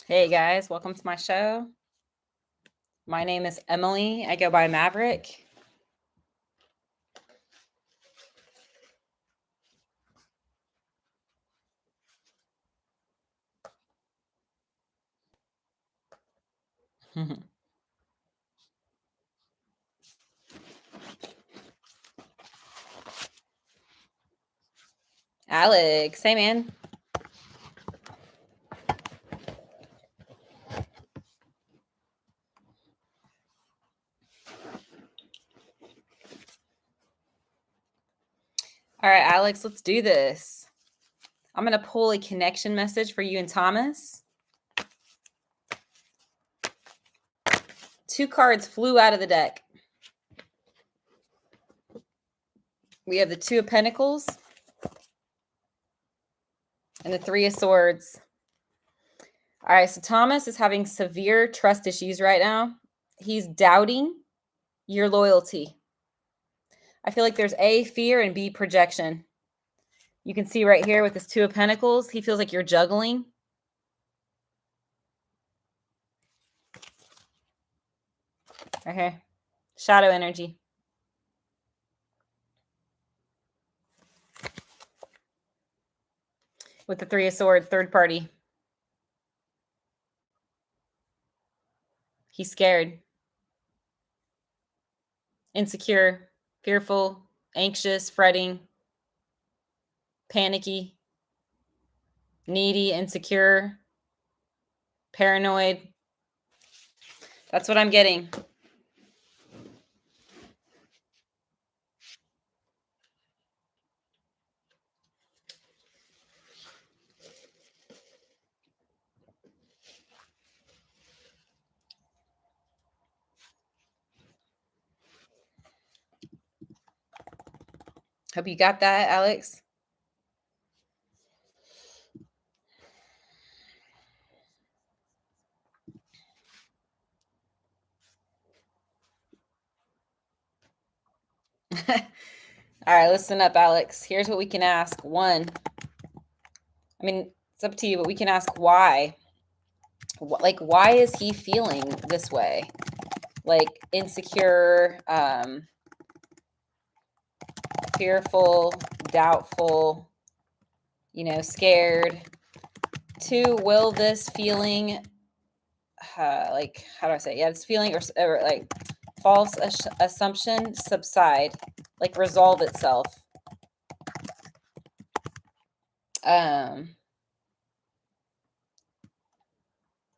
Hey guys, welcome to my show. My name is Emily. I go by Maverick. Alex, hey man. All right, Alex, let's do this. I'm going to pull a connection message for you and Thomas. 2 cards flew out of the deck. We have the 2 of Pentacles and the 3 of Swords. All right, so Thomas is having severe trust issues right now. He's doubting your loyalty. I feel like there's A, fear, and B, projection. You can see right here with this 2 of Pentacles, he feels like you're juggling. Okay. Shadow energy. With the 3 of Swords, third party. He's scared, insecure, fearful, anxious, fretting, panicky, needy, insecure, paranoid. That's what I'm getting. Hope you got that, Alex. All right, listen up, Alex. Here's what we can ask. 1, I mean, it's up to you, but we can ask why. Like, why is he feeling this way? Like, insecure, fearful, doubtful, scared. 2, will this feeling, like, how do I say it? Yeah, this feeling or like false assumption subside, like resolve itself.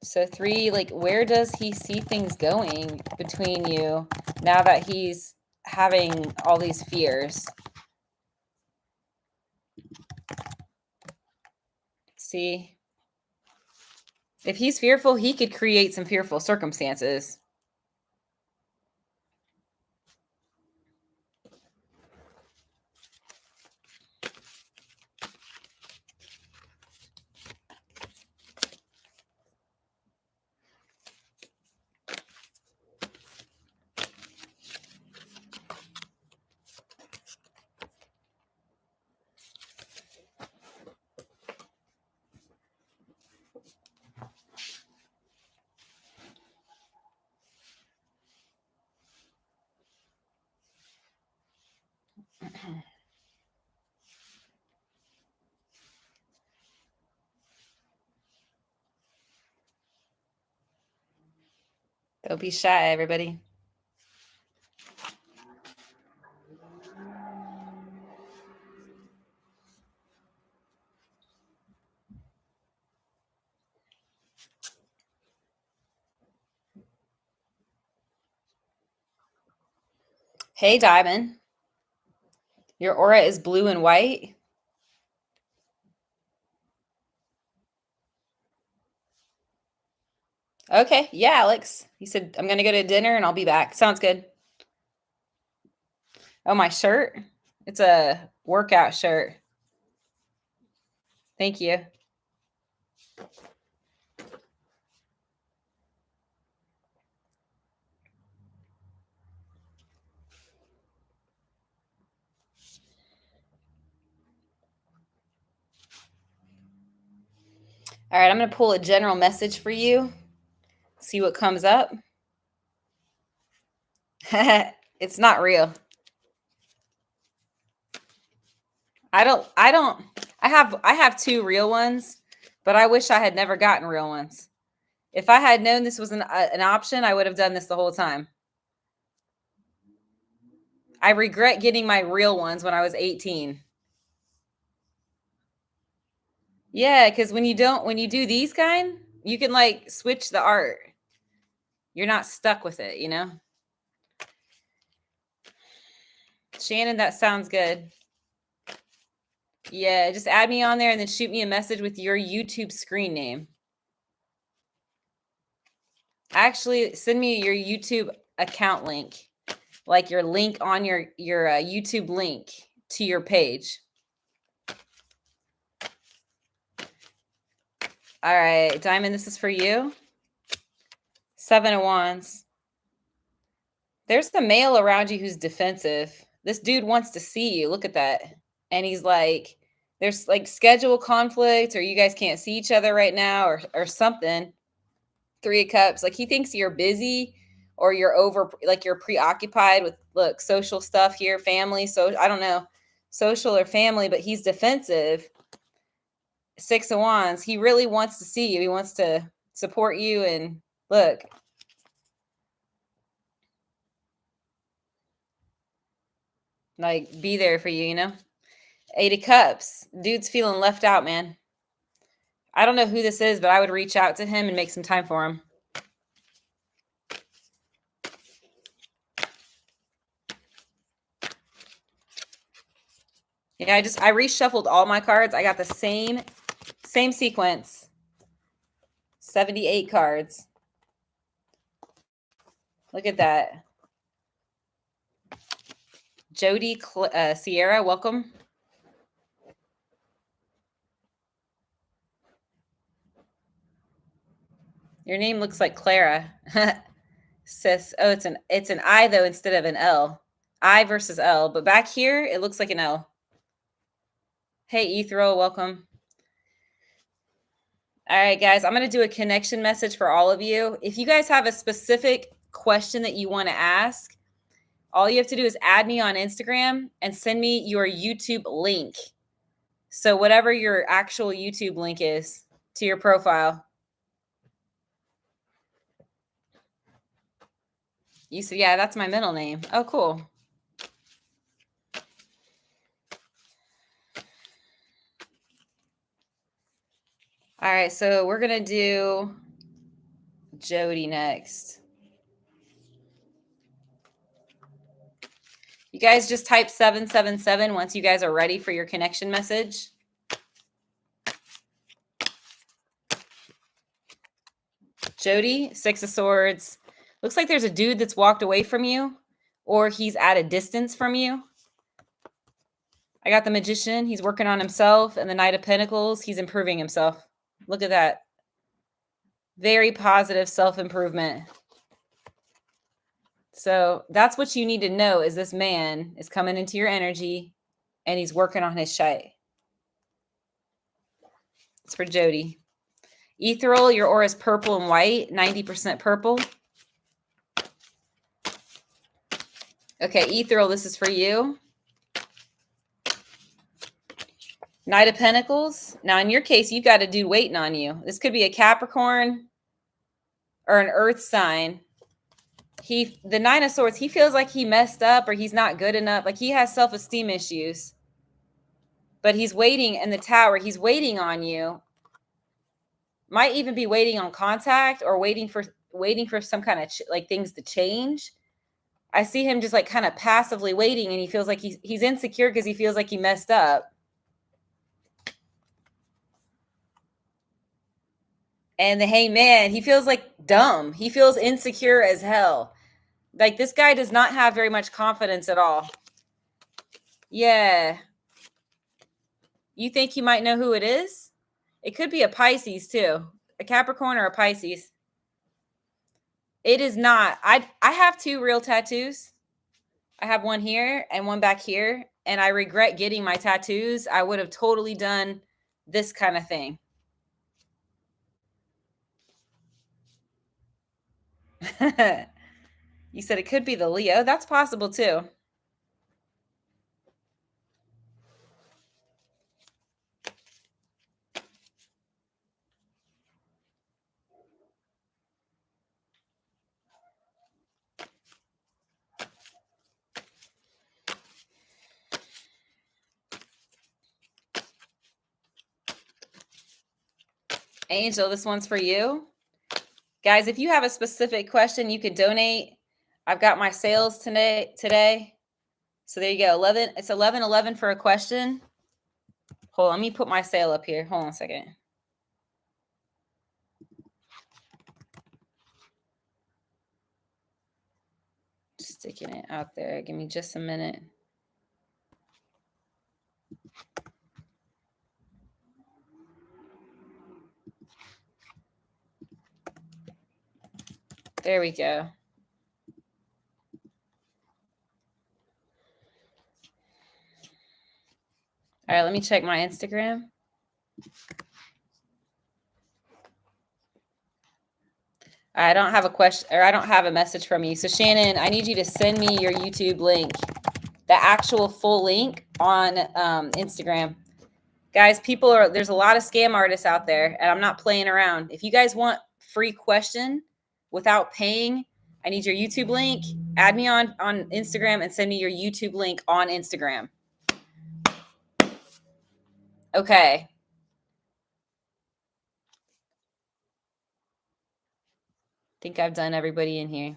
So 3, like, where does he see things going between you now that he's having all these fears? See, if he's fearful, he could create some fearful circumstances. Don't be shy, everybody. Hey, Diamond. Your aura is blue and white. Okay. Yeah, Alex. He said, I'm going to go to dinner and I'll be back. Sounds good. Oh, my shirt? It's a workout shirt. Thank you. All right, I'm going to pull a general message for you. See what comes up. It's not real. I have two real ones, but I wish I had never gotten real ones. If I had known this was an option, I would have done this the whole time. I regret getting my real ones when I was 18. Yeah, because when you do these kind, you can like switch the art. You're not stuck with it, you know? Shannon, that sounds good. Yeah, just add me on there and then shoot me a message with your YouTube screen name. Actually, send me your YouTube account link, like your link on your YouTube link to your page. All right, Diamond, this is for you. 7 of Wands. There's the male around you who's defensive. This dude wants to see you. Look at that. And he's like, there's like schedule conflict, or you guys can't see each other right now, or something. 3 of Cups. Like he thinks you're busy, or you're preoccupied with social stuff here, family. So I don't know, social or family, but he's defensive. 6 of Wands. He really wants to see you. He wants to support you and look. Like be there for you, you know? 8 of Cups. Dude's feeling left out, man. I don't know who this is, but I would reach out to him and make some time for him. Yeah, I reshuffled all my cards. I got the same sequence. 78 cards. Look at that. Jody Sierra, welcome. Your name looks like Clara. Sis. Oh, it's an I though instead of an L. I versus L, but back here it looks like an L. Hey, Ethereal, welcome. All right, guys, I'm going to do a connection message for all of you. If you guys have a specific question that you want to ask, all you have to do is add me on Instagram and send me your YouTube link. So whatever your actual YouTube link is to your profile. You said, yeah, that's my middle name. Oh, cool. All right, so we're going to do Jody next. You guys just type 777 once you guys are ready for your connection message. Jody, 6 of Swords. Looks like there's a dude that's walked away from you, or he's at a distance from you. I got the Magician. He's working on himself. And the Knight of Pentacles. He's improving himself. Look at that. Very positive self-improvement. So that's what you need to know is this man is coming into your energy and he's working on his shite. It's for Jody. Ethereal, your aura is purple and white, 90% purple. Okay, Ethereal, this is for you. Knight of Pentacles. Now, in your case, you've got a dude waiting on you. This could be a Capricorn or an Earth sign. The 9 of Swords, he feels like he messed up or he's not good enough. Like he has self-esteem issues. But he's waiting in the Tower. He's waiting on you. Might even be waiting on contact or waiting for some kind of things to change. I see him just like kind of passively waiting, and he feels like he's insecure because he feels like he messed up. And the Hangman, he feels like dumb. He feels insecure as hell. Like this guy does not have very much confidence at all. Yeah. You think you might know who it is? It could be a Pisces too. A Capricorn or a Pisces. It is not. I have 2 real tattoos. I have one here and one back here. And I regret getting my tattoos. I would have totally done this kind of thing. You said it could be the Leo. That's possible too. Angel, this one's for you. Guys, if you have a specific question, you can donate. I've got my sales today. So there you go. 11. It's 11:11 for a question. Hold on, let me put my sale up here. Hold on a second. Sticking it out there. Give me just a minute. There we go. All right, let me check my Instagram. I don't have a question, or I don't have a message from you. So Shannon, I need you to send me your YouTube link, the actual full link on Instagram. Guys, there's a lot of scam artists out there, and I'm not playing around. If you guys want free question without paying, I need your YouTube link. Add me on Instagram and send me your YouTube link on Instagram. Okay. I think I've done everybody in here.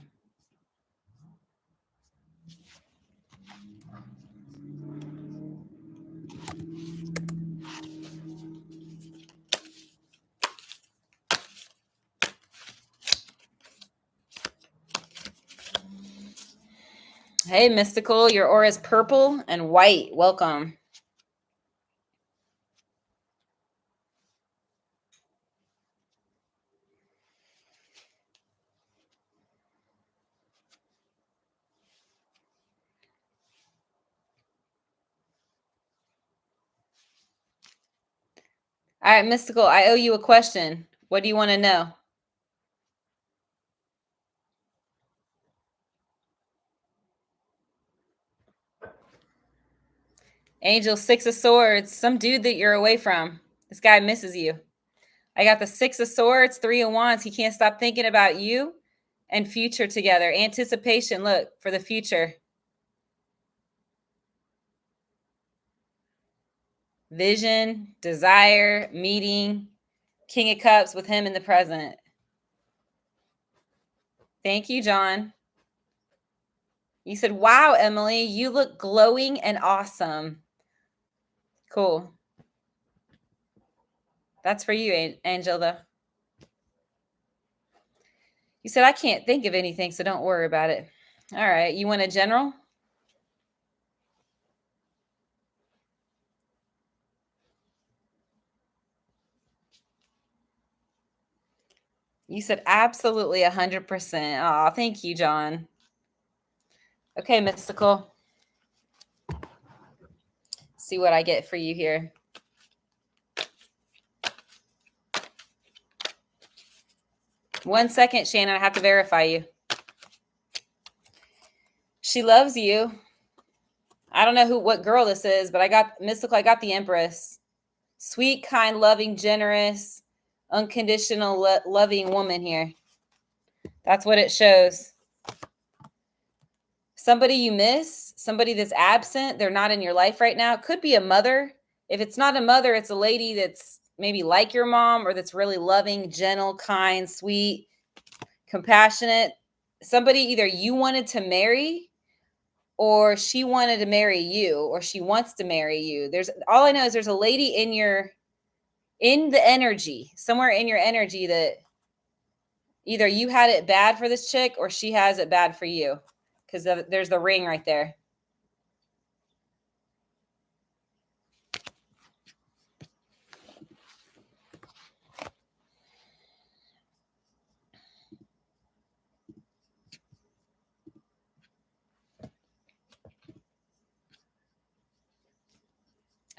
Hey, Mystical, your aura is purple and white. Welcome. All right, Mystical, I owe you a question. What do you want to know? Angel, 6 of Swords, some dude that you're away from. This guy misses you. I got the 6 of Swords, 3 of Wands. He can't stop thinking about you and future together. Anticipation, look, for the future. Vision, desire, meeting, King of Cups with him in the present. Thank you, John. You said, wow, Emily, you look glowing and awesome. Cool. That's for you, Angel, though. You said, I can't think of anything, so don't worry about it. All right. You want a general? You said absolutely 100%. Oh, thank you, John. Okay, Mystical. See what I get for you here. One second, Shannon. I have to verify you. She loves you. I don't know what girl this is, but I got Mystical. I got the Empress. Sweet, kind, loving, generous, unconditional, loving woman here. That's what it shows. Somebody you miss, somebody that's absent, they're not in your life right now. It could be a mother. If it's not a mother, it's a lady that's maybe like your mom or that's really loving, gentle, kind, sweet, compassionate. Somebody either you wanted to marry or she wanted to marry you or she wants to marry you. All I know is there's a lady in the energy, somewhere in your energy that either you had it bad for this chick or she has it bad for you. Because there's the ring right there.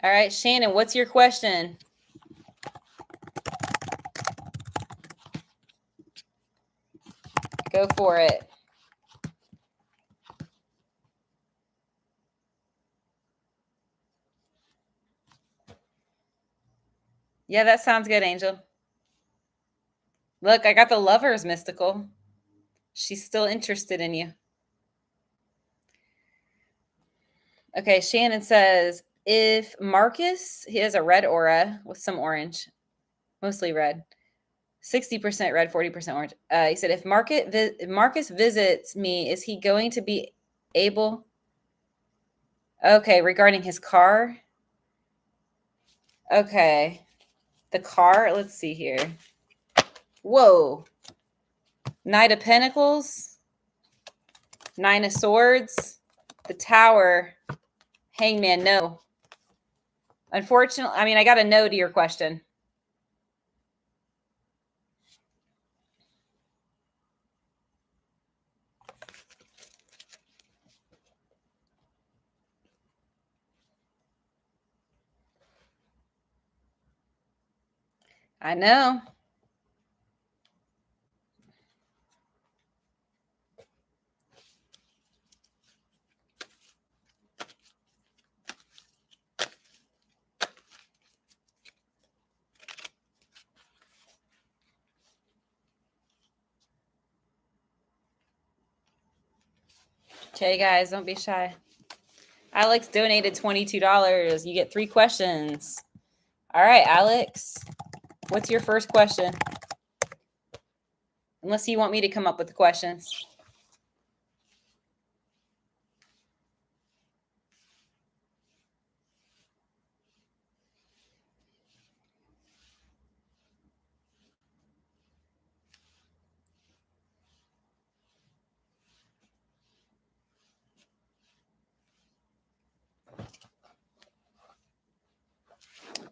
All right, Shannon, what's your question? Go Go for it. Yeah, that sounds good, Angel. Look, I got the Lovers mystical. She's still interested in you. Okay, Shannon says, if Marcus, he has a red aura with some orange, mostly red, 60% red, 40% orange. He said, if Marcus visits me, is he going to be able? Okay, regarding his car. Okay, the car, let's see here. Whoa. Knight of Pentacles, Nine of Swords, the Tower, Hangman, no. Unfortunately, I mean, I got a no to your question. I know. Okay, guys, don't be shy. Alex donated $22. You get 3 questions. All right, Alex, what's your first question? Unless you want me to come up with the questions.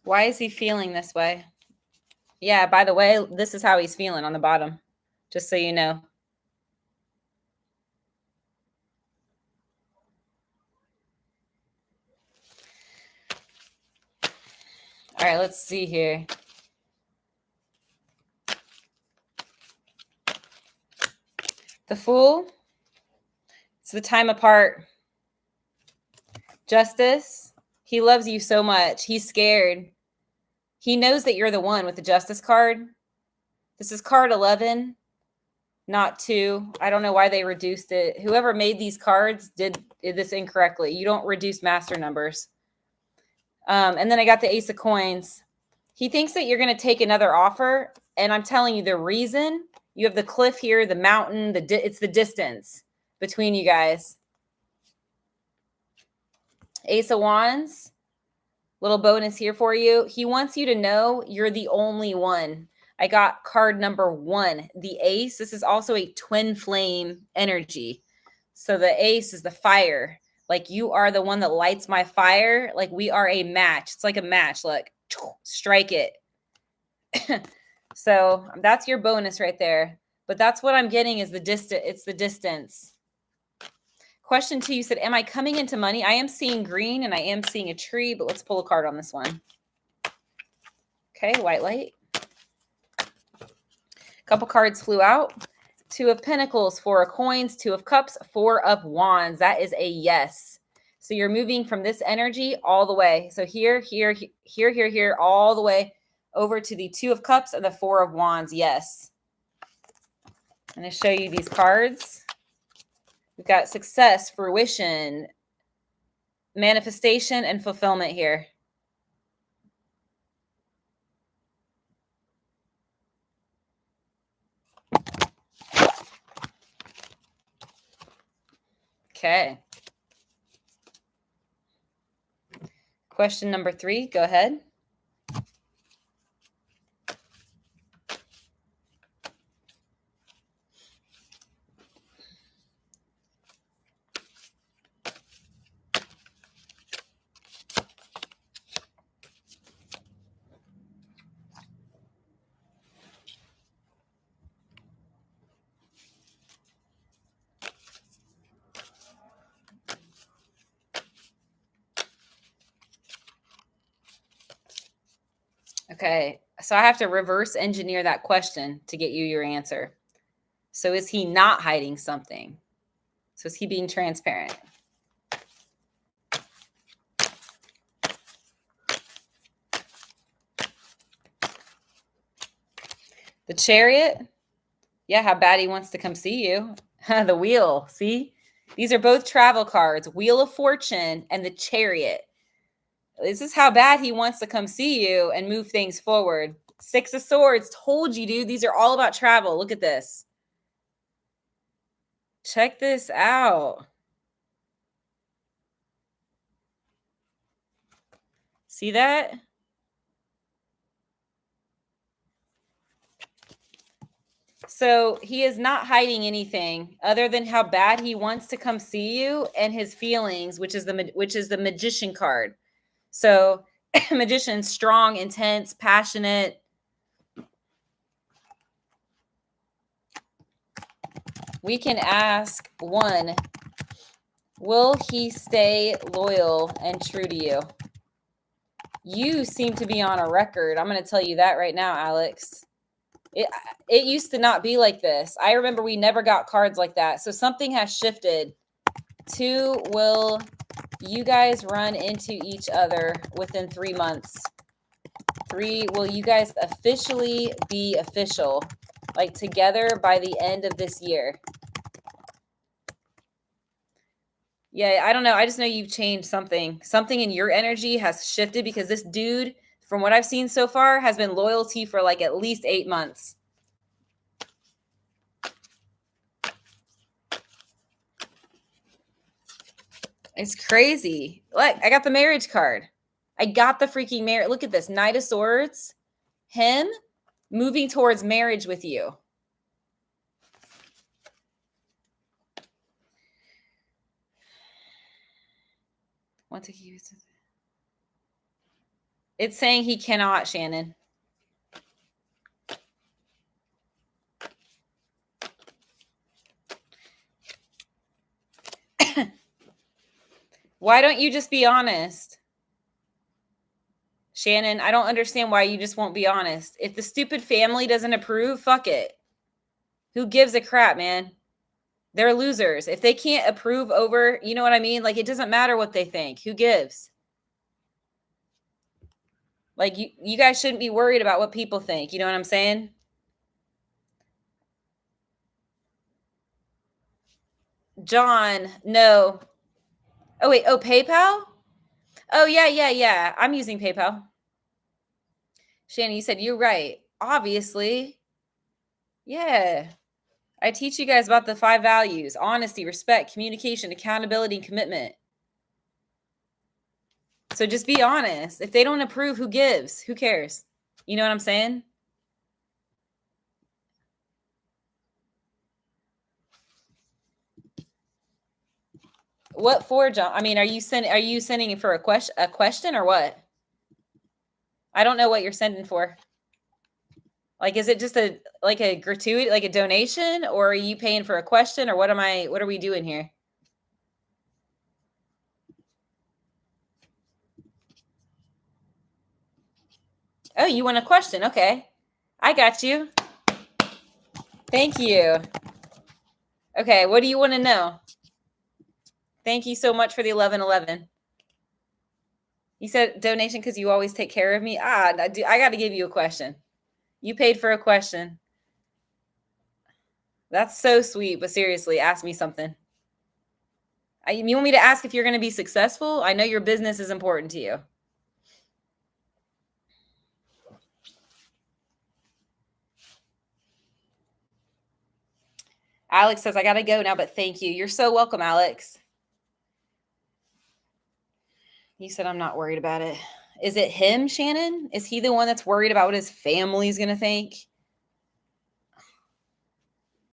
Why is he feeling this way? Yeah, by the way, this is how he's feeling on the bottom, just so you know. All right, let's see here. The Fool. It's the time apart. Justice. He loves you so much. He's scared. He knows that you're the one with the Justice card. This is card 11, not 2. I don't know why they reduced it. Whoever made these cards did this incorrectly. You don't reduce master numbers. And then I got the Ace of Coins. He thinks that you're going to take another offer. And I'm telling you the reason. You have the cliff here, the mountain, it's the distance between you guys. Ace of Wands. Little bonus here for you. He wants you to know you're the only one. I got card number 1, the Ace. This is also a twin flame energy. So the Ace is the fire. Like you are the one that lights my fire. Like we are a match. It's like a match. Look, strike it. So that's your bonus right there. But that's what I'm getting is the distance. It's the distance. Question 2, you said, am I coming into money? I am seeing green and I am seeing a tree, but let's pull a card on this one. Okay, white light. Couple cards flew out. 2 of Pentacles, 4 of Coins, 2 of Cups, 4 of Wands. That is a yes. So you're moving from this energy all the way. So here, all the way over to the 2 of Cups and the 4 of Wands. Yes. I'm going to show you these cards. We've got success, fruition, manifestation, and fulfillment here. Okay. Question number 3, go ahead. Okay, so I have to reverse engineer that question to get you your answer. So is he not hiding something? So is he being transparent? The Chariot. Yeah, how bad he wants to come see you. The Wheel. See? These are both travel cards. Wheel of Fortune and the Chariot. This is how bad he wants to come see you and move things forward. Six of Swords. Told you, dude. These are all about travel. Look at this. Check this out. See that? So he is not hiding anything other than how bad he wants to come see you and his feelings, which is the Magician card. So Magician, strong, intense, passionate. We can ask one, will he stay loyal and true to you? You seem to be on a record. I'm going to tell you that right now, Alex. It used to not be like this. I remember we never got cards like that. So something has shifted. 2, will you guys run into each other within 3 months? 3, will you guys officially be official, like together by the end of this year? Yeah, I don't know. I just know you've changed something. Something in your energy has shifted because this dude, from what I've seen so far, has been loyalty for like at least 8 months. It's crazy. Look, I got the marriage card. I got the freaking marriage. Look at this. Knight of Swords. Him moving towards marriage with you. Want to keep it. It's saying he cannot, Shannon. Why don't you just be honest? Shannon, I don't understand why you just won't be honest. If the stupid family doesn't approve, fuck it. Who gives a crap, man? They're losers. If they can't approve over, you know what I mean? Like, it doesn't matter what they think. Who gives? Like, you guys shouldn't be worried about what people think. You know what I'm saying? John, no. Oh, wait. Oh, PayPal? Oh, yeah. I'm using PayPal. Shannon, you said you're right. Obviously. Yeah. I teach you guys about the 5 values: honesty, respect, communication, accountability, and commitment. So just be honest. If they don't approve, who gives? Who cares? You know what I'm saying? What for, John? I mean, are you sending it for a question or what? I don't know what you're sending for. Like, is it just a gratuity, like a donation, or are you paying for a question, or what are we doing here? Oh, you want a question? Okay. I got you. Thank you. Okay, what do you want to know? Thank you so much for the 1111. You said donation because you always take care of me. I got to give you a question. You paid for a question. That's so sweet, but seriously, ask me something. You want me to ask if you're going to be successful? I know your business is important to you. Alex says, I got to go now, but thank you. You're so welcome, Alex. He said, I'm not worried about it. Is it him, Shannon? Is he the one that's worried about what his family's going to think?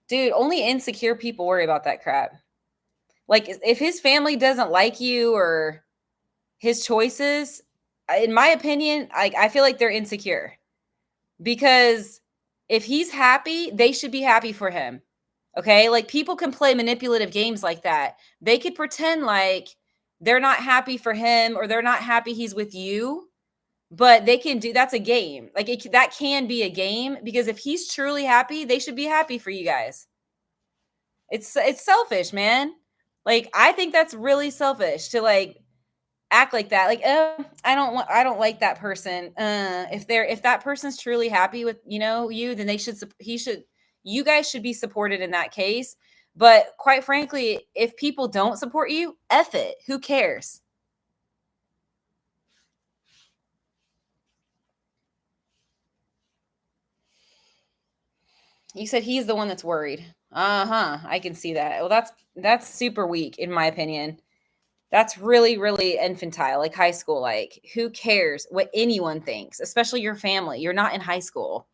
Dude, only insecure people worry about that crap. Like, if his family doesn't like you or his choices, in my opinion, I feel like they're insecure. Because if he's happy, they should be happy for him. Okay? Like, people can play manipulative games like that. They could pretend like they're not happy for him or they're not happy he's with you, but they can do, that's a game. Like, that can be a game, because if he's truly happy, they should be happy for you guys. It's selfish, man. Like, I think that's really selfish to like act like that. Like, oh, I don't like that person. If that person's truly happy with, you, then you guys should be supported in that case. But quite frankly, if people don't support you, F it. Who cares? You said he's the one that's worried. I can see that. Well, that's super weak in my opinion. That's really, really infantile, like high school. Like, who cares what anyone thinks, especially your family? You're not in high school.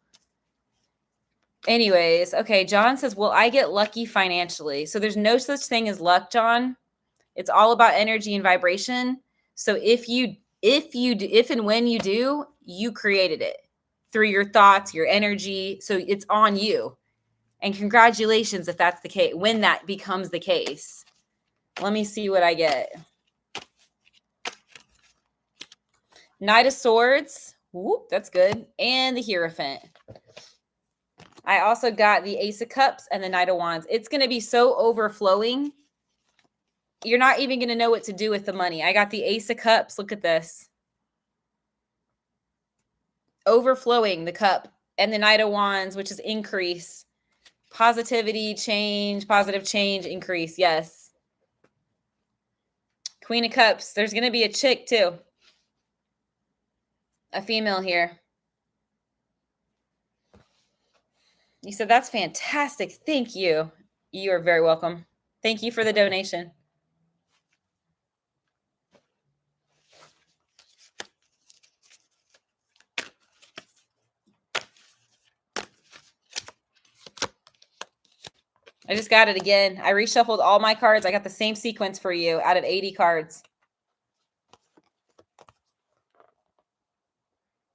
Anyways, okay, John says, will I get lucky financially? So there's no such thing as luck, John. It's all about energy and vibration. So if and when you do, you created it through your thoughts, your energy. So it's on you. And congratulations if that's the case, when that becomes the case. Let me see what I get. Knight of Swords. Whoop, that's good. And the Hierophant. I also got the Ace of Cups and the Knight of Wands. It's going to be so overflowing. You're not even going to know what to do with the money. I got the Ace of Cups. Look at this. Overflowing the cup. And the Knight of Wands, which is increase. Positivity, change, positive change, increase. Yes. Queen of Cups. There's going to be a chick too. A female here. You said, that's fantastic. Thank you. You are very welcome. Thank you for the donation. I just got it again. I reshuffled all my cards. I got the same sequence for you out of 80 cards.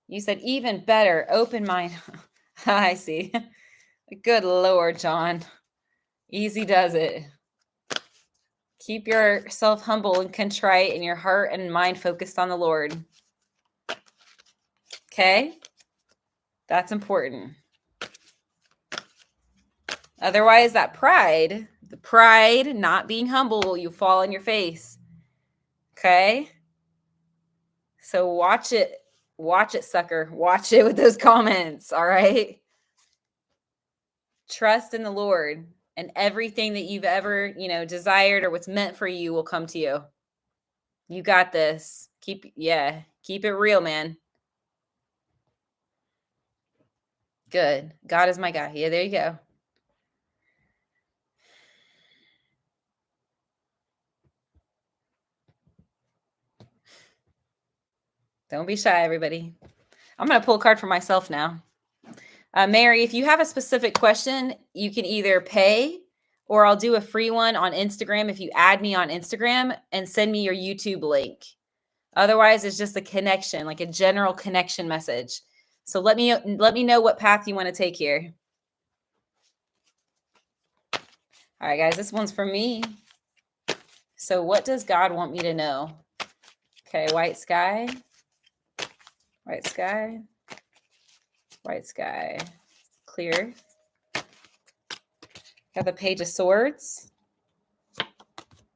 You said, even better, open mind. I see. Good Lord, John. Easy does it. Keep yourself humble and contrite and your heart and mind focused on the Lord. Okay? That's important. Otherwise, the pride, not being humble, you fall on your face. Okay? So watch it, sucker. Watch it with those comments, all right? Trust in the Lord, and everything that you've ever, desired or what's meant for you will come to you. You got this. Keep it real, man. Good. God is my guy. Yeah, there you go. Don't be shy, everybody. I'm going to pull a card for myself now. Mary, if you have a specific question, you can either pay or I'll do a free one on Instagram if you add me on Instagram and send me your YouTube link. Otherwise, it's just a connection, like a general connection message. So let me know what path you want to take here. All right, guys, this one's for me. So what does God want me to know? Okay, white sky. White sky. White sky. Clear. Got the Page of Swords.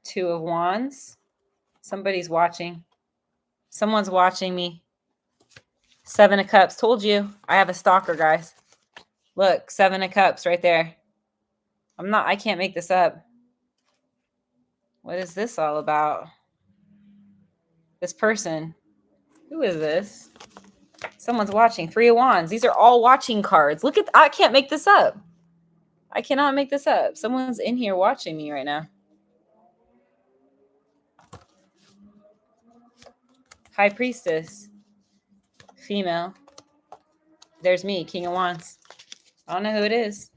Two of Wands. Somebody's watching. Someone's watching me. Seven of Cups. Told you. I have a stalker, guys. Look, Seven of Cups right there. I can't make this up. What is this all about? This person. Who is this? Someone's watching. Three of Wands. These are all watching cards. Look at, I can't make this up. I cannot make this up. Someone's in here watching me right now. High Priestess. Female. There's me, King of Wands. I don't know who it is.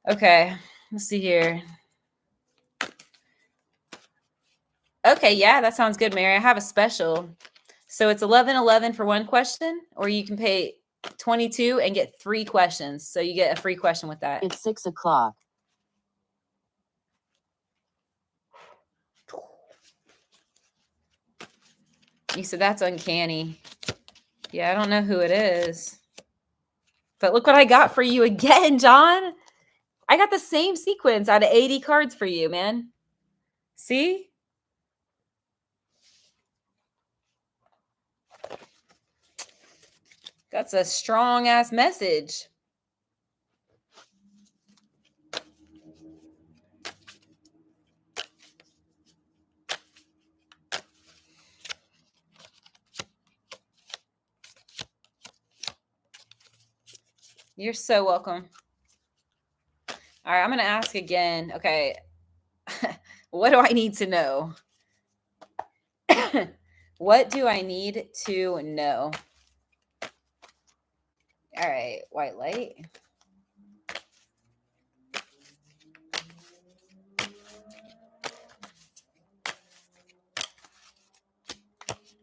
Okay, let's see here. Okay, yeah, that sounds good, Mary. I have a special. So it's $11.11 for one question, or you can pay $22 and get 3 questions. So you get a free question with that. It's 6 o'clock. You said that's uncanny. Yeah, I don't know who it is. But look what I got for you again, John. I got the same sequence out of 80 cards for you, man. See? That's a strong ass message. You're so welcome. All right, I'm going to ask again. Okay. What do I need to know? What do I need to know? All right, white light.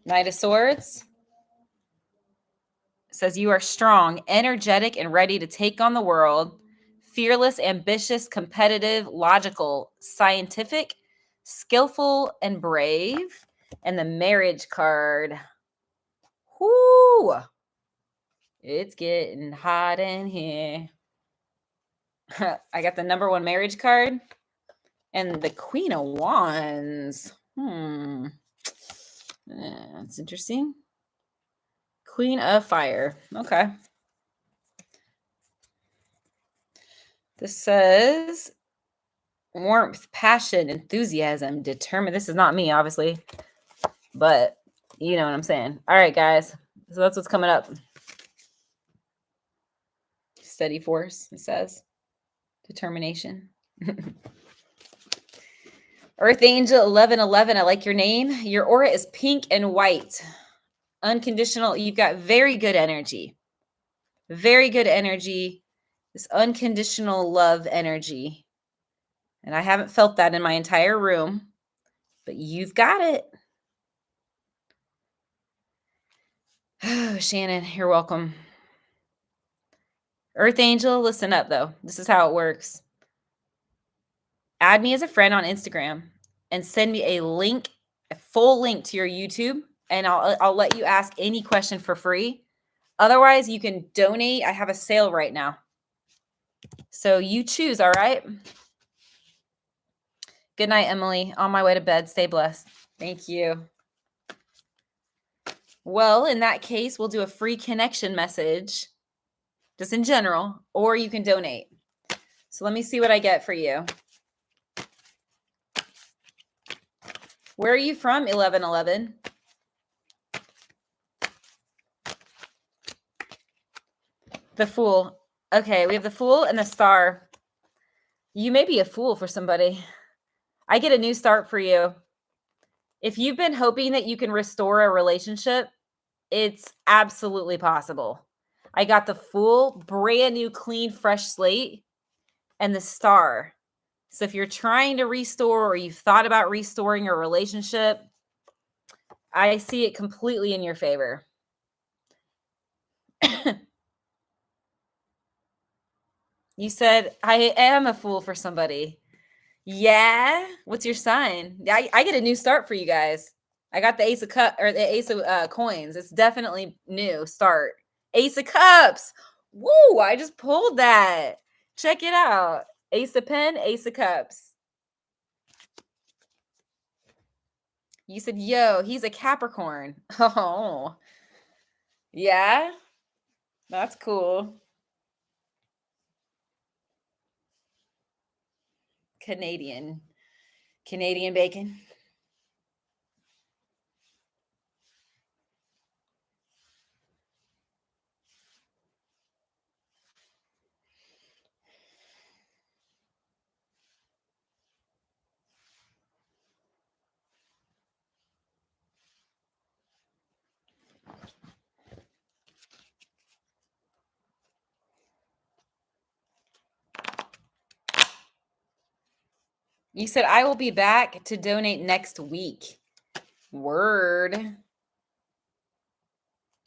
Knight of Swords. Says you are strong, energetic, and ready to take on the world. Fearless, ambitious, competitive, logical, scientific, skillful, and brave. And the Marriage card. Whoo! It's getting hot in here. I got the number 1 Marriage card. And the Queen of Wands. That's interesting. Queen of Fire. Okay. This says warmth, passion, enthusiasm, determined. This is not me, obviously, but you know what I'm saying. All right, guys. So that's what's coming up. Steady force, it says. Determination. Earth Angel 1111. I like your name. Your aura is pink and white. Unconditional. You've got very good energy. Very good energy. This unconditional love energy. And I haven't felt that in my entire room, but you've got it. Oh, Shannon, you're welcome. Earth Angel, listen up, though. This is how it works. Add me as a friend on Instagram and send me a link, a full link to your YouTube, and I'll let you ask any question for free. Otherwise, you can donate. I have a sale right now. So you choose, all right? Good night, Emily. On my way to bed. Stay blessed. Thank you. Well, in that case, we'll do a free connection message, just in general, or you can donate. So let me see what I get for you. Where are you from, 1111? The Fool. Okay, we have the Fool and the Star. You may be a fool for somebody. I get a new start for you. If you've been hoping that you can restore a relationship, it's absolutely possible. I got the Fool, brand new, clean, fresh slate, and the Star. So if you're trying to restore or you've thought about restoring a relationship, I see it completely in your favor. You said, I am a fool for somebody. Yeah. What's your sign? I get a new start for you guys. I got the Ace of Cups or the Ace of Coins. It's definitely new start. Ace of Cups. Woo! I just pulled that. Check it out. Ace of Pen, Ace of Cups. You said, yo, he's a Capricorn. Oh. Yeah. That's cool. Canadian bacon. You said, I will be back to donate next week. Word.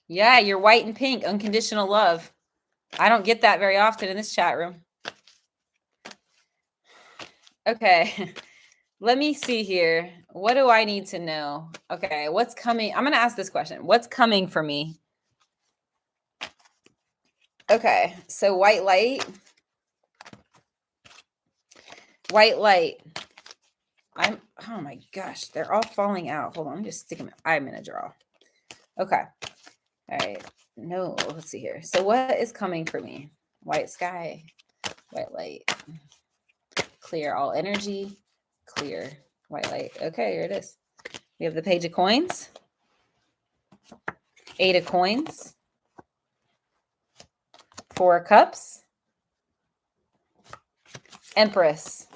Yeah, you're white and pink. Unconditional love. I don't get that very often in this chat room. Okay. Let me see here. What do I need to know? Okay, what's coming? I'm going to ask this question. What's coming for me? Okay, so white light. White light. Oh my gosh, they're all falling out. Hold on, let me just stick them. I'm gonna draw. Okay. All right. No, let's see here. So what is coming for me? White sky, white light, clear all energy, clear, white light. Okay, here it is. We have the Page of Coins, 8 of Coins, 4 of Cups, Empress.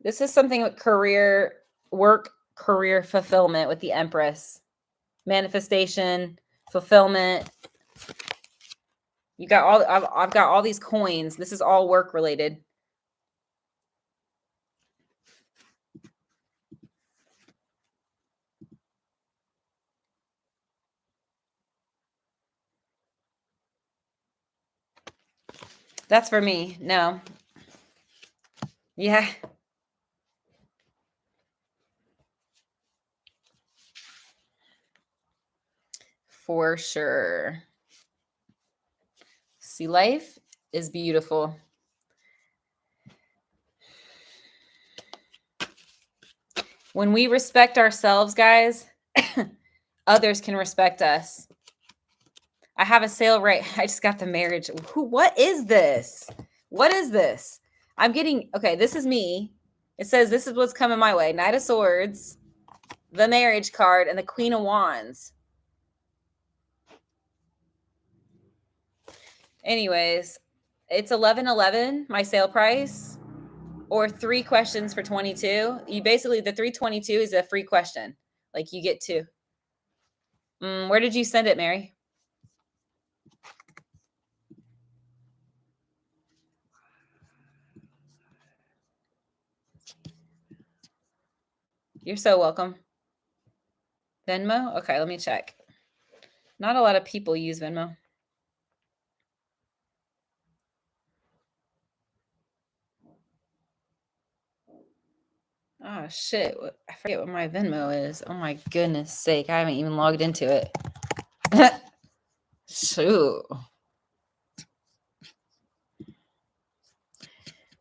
This is something with career, work, career fulfillment with the Empress. Manifestation, fulfillment. You got all, I've got all these coins. This is all work related. That's for me. No. Yeah. For sure. See, life is beautiful. When we respect ourselves, guys, others can respect us. I have a sale right. I just got the marriage. What is this? What is this? I'm getting, okay, this is me. It says this is what's coming my way. Knight of Swords, the marriage card, and the Queen of Wands. Anyways, it's $11.11, my sale price, or 3 questions for $22. You basically, the $322 is a free question. Like you get 2. Where did you send it, Mary? You're so welcome. Venmo? Okay, let me check. Not a lot of people use Venmo. Oh, shit. I forget what my Venmo is. Oh, my goodness sake. I haven't even logged into it. Shoot.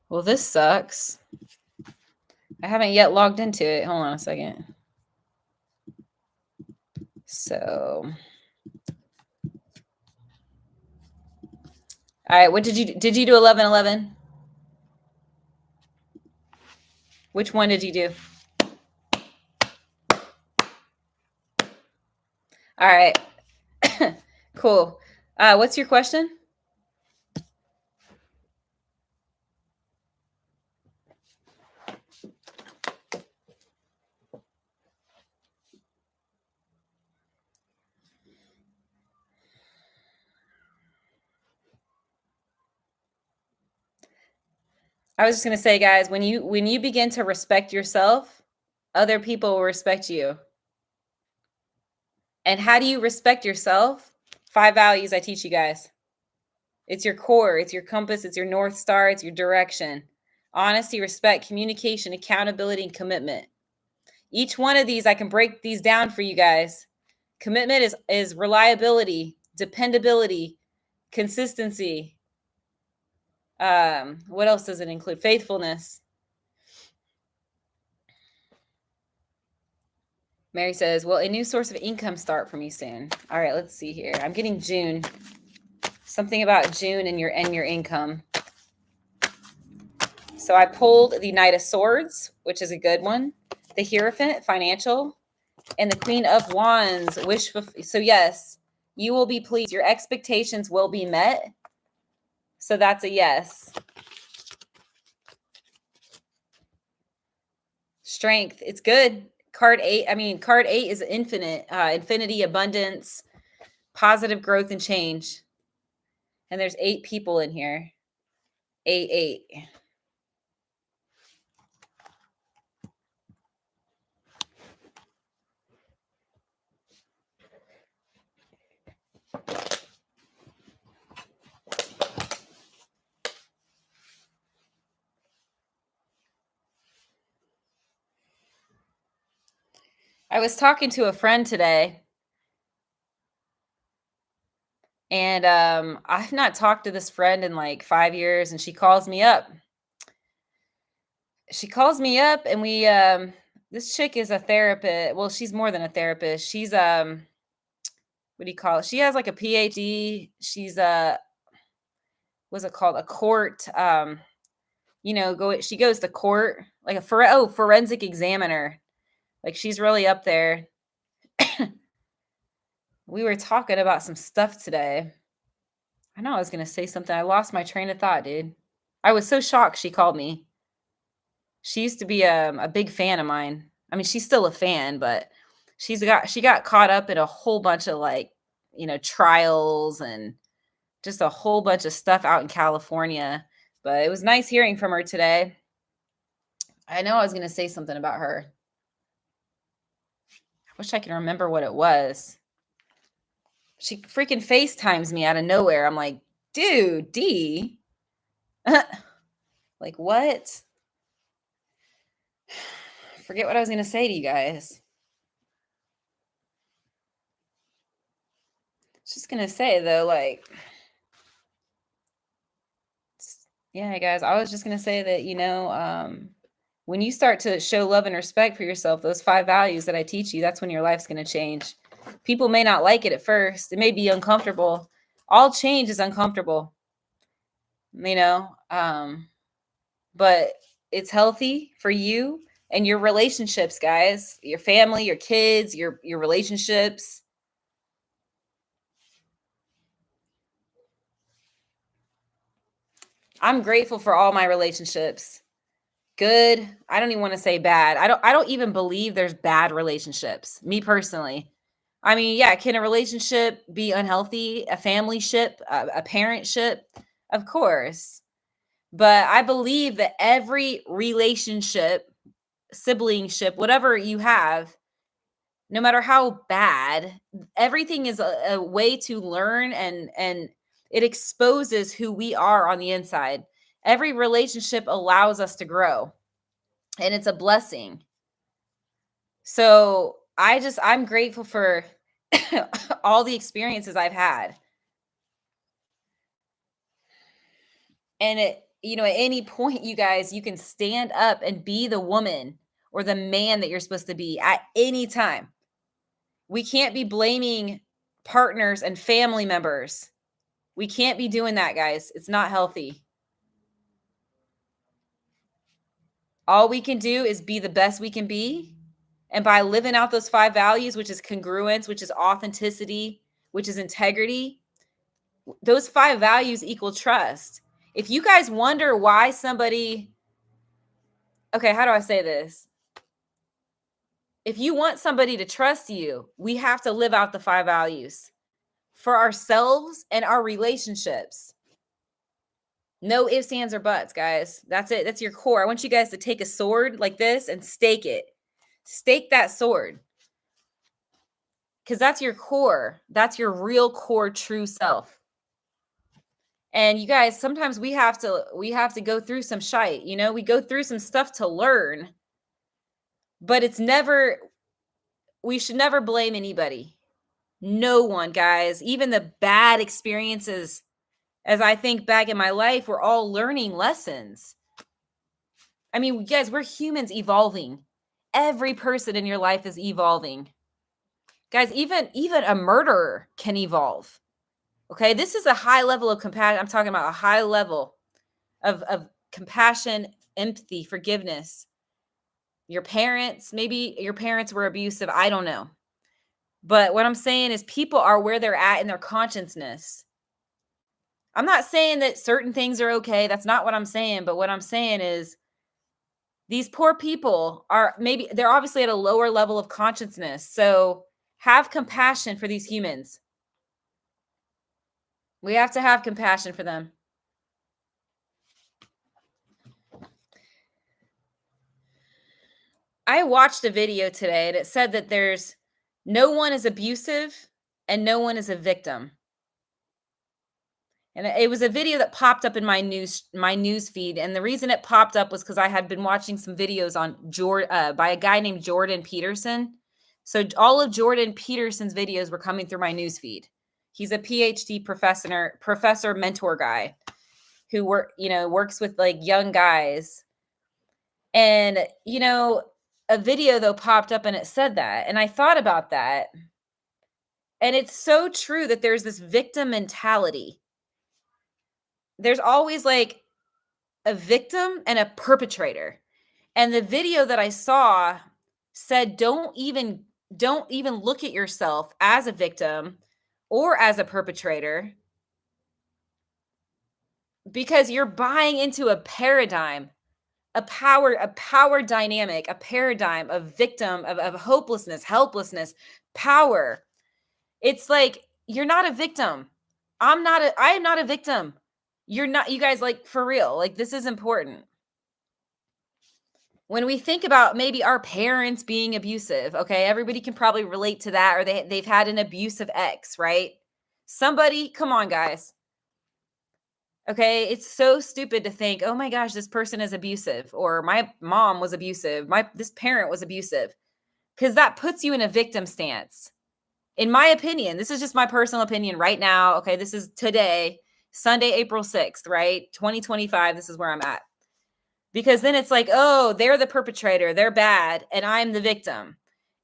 Well, this sucks. I haven't yet logged into it. Hold on a second. So, all right. What did you do 11/11? Which one did you do? All right. Cool. What's your question? I was just going to say, guys, when you begin to respect yourself, other people will respect you. And how do you respect yourself? 5 values I teach you guys. It's your core, it's your compass, it's your North Star, it's your direction. Honesty, respect, communication, accountability, and commitment. Each one of these, I can break these down for you guys. Commitment is reliability, dependability, consistency. What else does it include? Faithfulness. Mary says, will a new source of income start for me soon? All right, let's see here. I'm getting June. Something about June and your income. So I pulled the Knight of Swords, which is a good one. The Hierophant, financial. And the Queen of Wands, wish. So yes, you will be pleased. Your expectations will be met. So that's a yes. Strength, it's good. Card 8 is infinite. Infinity, abundance, positive growth, and change. And there's 8 people in here. 8. I was talking to a friend today, and I've not talked to this friend in like 5 years, and she calls me up. she calls me up and we this chick is a therapist. Well, she's more than a therapist. She's what do you call it? She has like a PhD. She's a what's it called? A court she goes to court like a forensic examiner. Like she's really up there. We were talking about some stuff today. I know I was going to say something. I lost my train of thought, dude. I was so shocked she called me. She used to be a big fan of mine. I mean, she's still a fan, but she got caught up in a whole bunch of trials and just a whole bunch of stuff out in California. But it was nice hearing from her today. I know I was going to say something about her. I wish I can remember what it was. She freaking FaceTimes me out of nowhere. I'm like, dude, D. Like, what? Forget what I was going to say to you guys. Just going to say, though, like, yeah, guys, I was just going to say that, when you start to show love and respect for yourself, those 5 values that I teach you, that's when your life's going to change. People may not like it at first. It may be uncomfortable. All change is uncomfortable, but it's healthy for you and your relationships, guys, your family, your kids, your relationships. I'm grateful for all my relationships. Good. I don't even want to say bad. I don't even believe there's bad relationships. Me personally. I mean, yeah, can a relationship be unhealthy? A family ship, a parentship? Of course. But I believe that every relationship, siblingship, whatever you have, no matter how bad, everything is a way to learn and it exposes who we are on the inside. Every relationship allows us to grow, and it's a blessing. So I'm grateful for all the experiences I've had. And at any point, you guys, you can stand up and be the woman or the man that you're supposed to be at any time. We can't be blaming partners and family members. We can't be doing that, guys. It's not healthy. All we can do is be the best we can be. And by living out those 5 values, which is congruence, which is authenticity, which is integrity, those 5 values equal trust. If you guys wonder why somebody, okay, how do I say this? If you want somebody to trust you, we have to live out the 5 values for ourselves and our relationships. No ifs, ands, or buts, guys. That's it. That's your core. I want you guys to take a sword like this and stake it. Stake that sword. Because that's your core. That's your real core, true self. And you guys, sometimes we have to go through some shite. We go through some stuff to learn. But we should never blame anybody. No one, guys. Even the bad experiences, as I think back in my life, we're all learning lessons. I mean, guys, we're humans evolving. Every person in your life is evolving. Guys, even a murderer can evolve. Okay, this is a high level of compassion. I'm talking about a high level of compassion, empathy, forgiveness. Maybe your parents were abusive. I don't know. But what I'm saying is people are where they're at in their consciousness. I'm not saying that certain things are okay. That's not what I'm saying. But what I'm saying is these poor people they're obviously at a lower level of consciousness. So have compassion for these humans. We have to have compassion for them. I watched a video today and it said that there's no one is abusive and no one is a victim. And it was a video that popped up in my news feed. And the reason it popped up was because I had been watching some videos on by a guy named Jordan Peterson. So all of Jordan Peterson's videos were coming through my news feed. He's a PhD professor mentor guy who works with like young guys. And, a video though popped up and it said that. And I thought about that. And it's so true that there's this victim mentality. There's always like a victim and a perpetrator. And the video that I saw said don't even look at yourself as a victim or as a perpetrator, because you're buying into a paradigm, a power dynamic, a paradigm of victim, of hopelessness, helplessness, power. It's like, you're not a victim. I am not a victim. You're not, you guys, like, for real. Like, this is important. When we think about maybe our parents being abusive, okay, everybody can probably relate to that, or they've had an abusive ex, right? Somebody, come on, guys. Okay, it's so stupid to think, "Oh my gosh, this person is abusive," or "My mom was abusive, my this parent was abusive," because that puts you in a victim stance. In my opinion, this is just my personal opinion right now. Okay, this is today, Sunday, April 6th, right? 2025. This is where I'm at. Because then it's like, oh, they're the perpetrator, they're bad, and I'm the victim.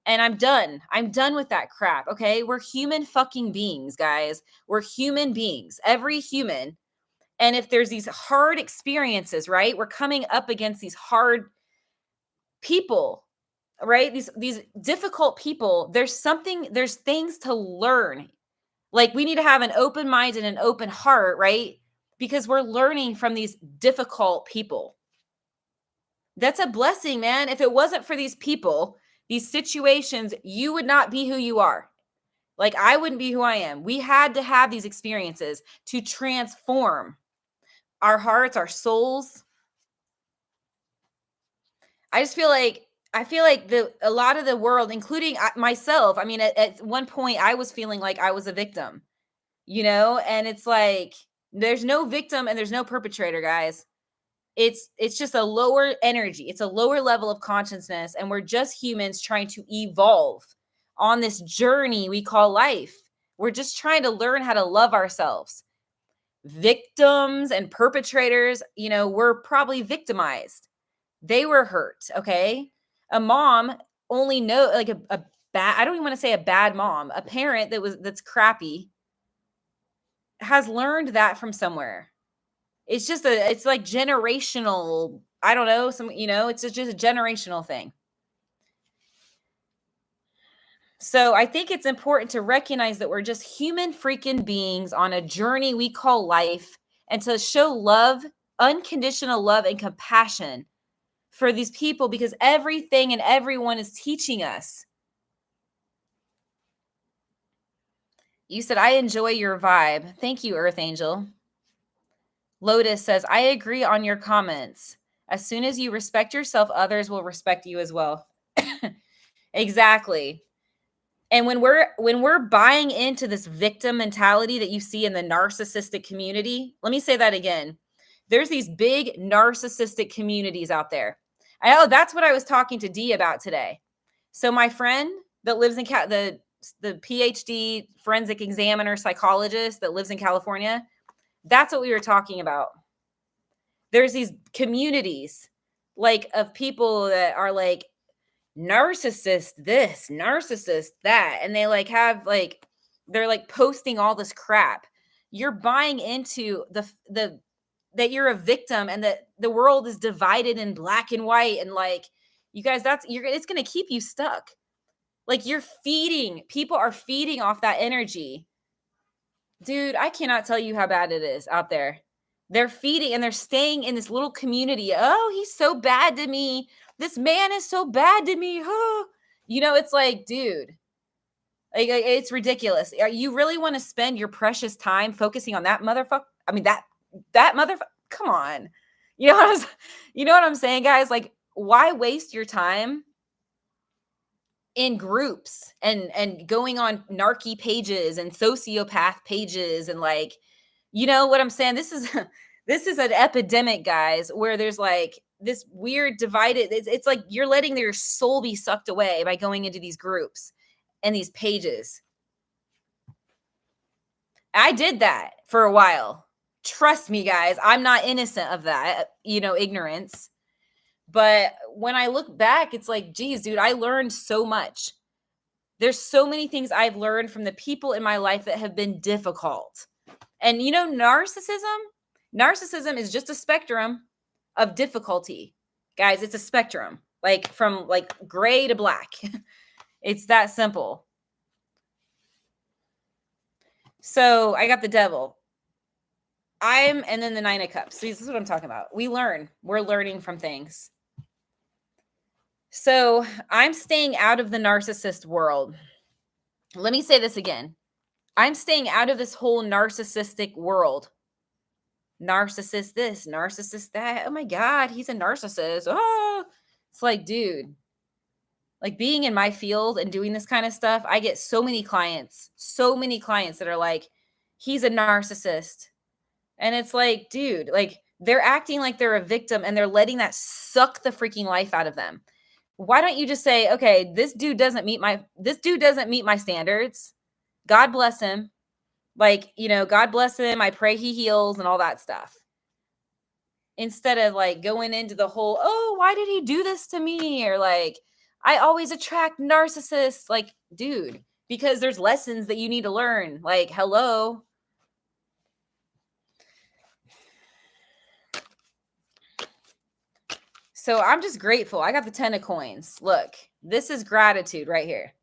And I'm done. I'm done with that crap. Okay, we're human fucking beings, guys. We're human beings, every human. And if there's these hard experiences, right? We're coming up against these hard people, right? These difficult people. There's things to learn. Like, we need to have an open mind and an open heart, right? Because we're learning from these difficult people. That's a blessing, man. If it wasn't for these people, these situations, you would not be who you are. Like, I wouldn't be who I am. We had to have these experiences to transform our hearts, our souls. I feel like a lot of the world, including myself. I mean, at one point, I was feeling like I was a victim, and it's like, there's no victim and there's no perpetrator, guys. It's just a lower energy. It's a lower level of consciousness, and we're just humans trying to evolve on this journey we call life. We're just trying to learn how to love ourselves. Victims and perpetrators, were probably victimized. They were hurt, okay? A mom only know like a bad, I don't even want to say a bad mom, a parent that's crappy has learned that from somewhere. It's like generational, I don't know, it's just a generational thing. So I think it's important to recognize that we're just human freaking beings on a journey we call life, and to show love, unconditional love and compassion for these people, because everything and everyone is teaching us. You said, I enjoy your vibe. Thank you, Earth Angel. Lotus says, I agree on your comments. As soon as you respect yourself, others will respect you as well. Exactly. And when we're buying into this victim mentality that you see in the narcissistic community, let me say that again. There's these big narcissistic communities out there. I know, that's what I was talking to Dee about today. So my friend that lives in the PhD forensic examiner psychologist that lives in California, that's what we were talking about. There's these communities, like, of people that are like, narcissist this, narcissist that, and they like have like, they're like posting all this crap. You're buying into the that you're a victim, and that the world is divided in black and white, and like, you guys, it's going to keep you stuck. Like, people are feeding off that energy. Dude, I cannot tell you how bad it is out there. They're feeding, and they're staying in this little community. Oh, he's so bad to me. This man is so bad to me. Oh. It's like, dude, like, it's ridiculous. You really want to spend your precious time focusing on that motherfucker? I mean, that motherfucker. Come on. You know what I'm saying, guys? Like, why waste your time in groups and going on narky pages and sociopath pages, and like, you know what I'm saying? This is this is an epidemic, guys, where there's like this weird divided, it's like you're letting your soul be sucked away by going into these groups and these pages. I did that for a while. Trust me, guys, I'm not innocent of that, ignorance. But when I look back, it's like, geez, dude, I learned so much. There's so many things I've learned from the people in my life that have been difficult. And narcissism is just a spectrum of difficulty. Guys, it's a spectrum. Like from like gray to black. It's that simple. So I got the devil. And then the 9 of cups. So this is what I'm talking about. We're learning from things. So I'm staying out of the narcissist world. Let me say this again. I'm staying out of this whole narcissistic world. Narcissist this, narcissist that. Oh my God, he's a narcissist. Oh, it's like, dude, like being in my field and doing this kind of stuff, I get so many clients that are like, he's a narcissist. And it's like, dude, like they're acting like they're a victim and they're letting that suck the freaking life out of them. Why don't you just say, okay, this dude doesn't meet my standards. God bless him. Like, God bless him. I pray he heals and all that stuff. Instead of like going into the whole, oh, why did he do this to me? Or like, I always attract narcissists. Like, dude, because there's lessons that you need to learn. Like, hello. So I'm just grateful. I got the 10 of coins. Look, this is gratitude right here.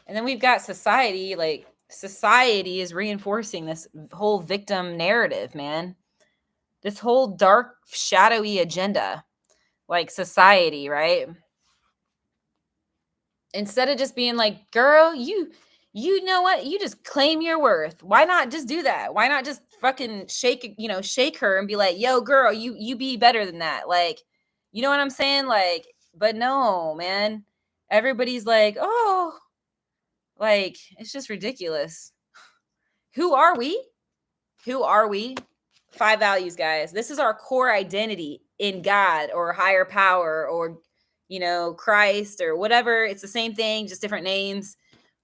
And then we've got society. Like, society is reinforcing this whole victim narrative, man. This whole dark, shadowy agenda. Like society, right? Instead of just being like, girl, you know what? You just claim your worth. Why not just do that? Why not just fucking shake her and be like, yo, girl, you be better than that. Like, you know what I'm saying? Like, but no, man. Everybody's like, oh, like, it's just ridiculous. Who are we? 5 values, guys. This is our core identity in God or higher power or, Christ or whatever. It's the same thing, just different names.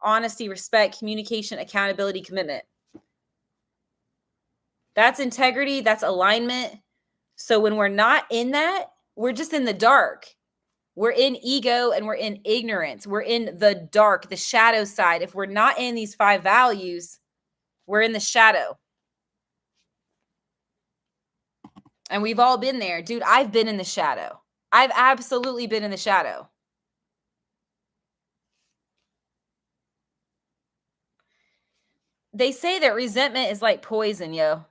Honesty, respect, communication, accountability, commitment. That's integrity. That's alignment. So when we're not in that, we're just in the dark. We're in ego and we're in ignorance. We're in the dark, the shadow side. If we're not in these 5 values, we're in the shadow. And we've all been there. Dude, I've been in the shadow. I've absolutely been in the shadow. They say that resentment is like poison, yo.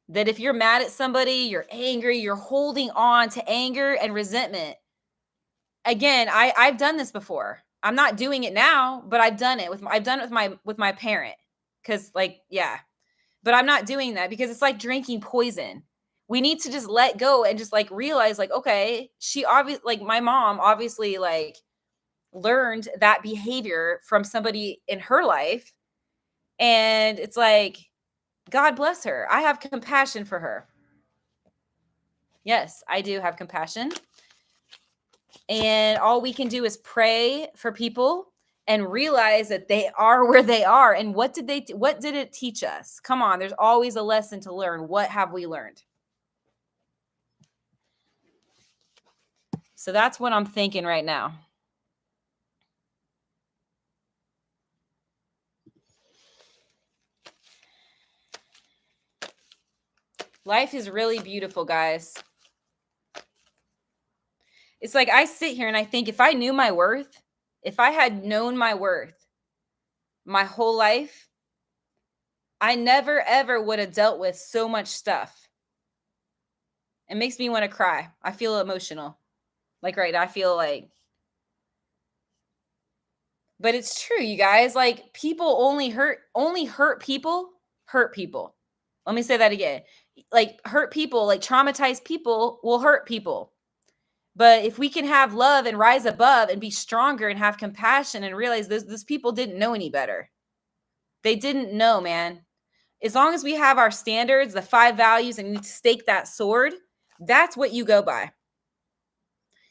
That if you're mad at somebody, you're angry, you're holding on to anger and resentment. Again, I've done this before. I'm not doing it now, but I've done it with my parent. Cause like, yeah. But I'm not doing that because it's like drinking poison. We need to just let go and just like realize like, okay, my mom obviously like learned that behavior from somebody in her life. And it's like, God bless her. I have compassion for her. Yes, I do have compassion. And all we can do is pray for people and realize that they are where they are. And what did it teach us? Come on, there's always a lesson to learn. What have we learned? So that's what I'm thinking right now. Life is really beautiful, guys. It's like I sit here and I think if I knew my worth, if I had known my worth my whole life, I never, ever would have dealt with so much stuff. It makes me want to cry. I feel emotional. Like, right, I feel like, but it's true, you guys. Like, people only hurt people. Let me say that again. Like, hurt people, like traumatized people will hurt people. But if we can have love and rise above and be stronger and have compassion and realize those people didn't know any better. They didn't know, man. As long as we have our standards, the 5 values, and you stake that sword, that's what you go by.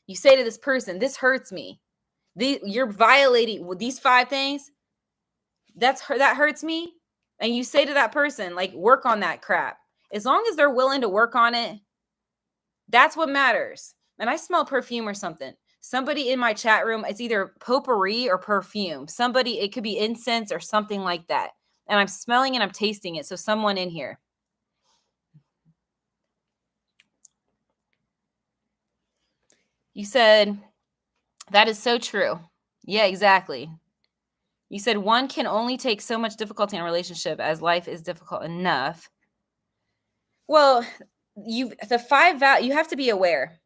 You say to this person, this hurts me. You're violating these 5 things. That hurts me. And you say to that person, like, work on that crap. As long as they're willing to work on it, that's what matters. And I smell perfume or something. Somebody in my chat room, it's either potpourri or perfume. It could be incense or something like that. And I'm smelling and I'm tasting it. So someone in here. You said, that is so true. Yeah, exactly. You said one can only take so much difficulty in a relationship as life is difficult enough. Well, you have to be aware.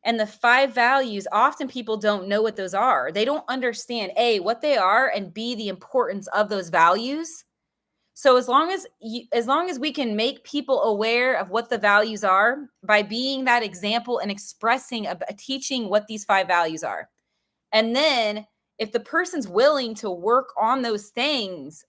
And the 5 values, often people don't know what those are. They don't understand, A, what they are, and B, the importance of those values. So as long as we can make people aware of what the values are by being that example and expressing, teaching what these 5 values are. And then if the person's willing to work on those things,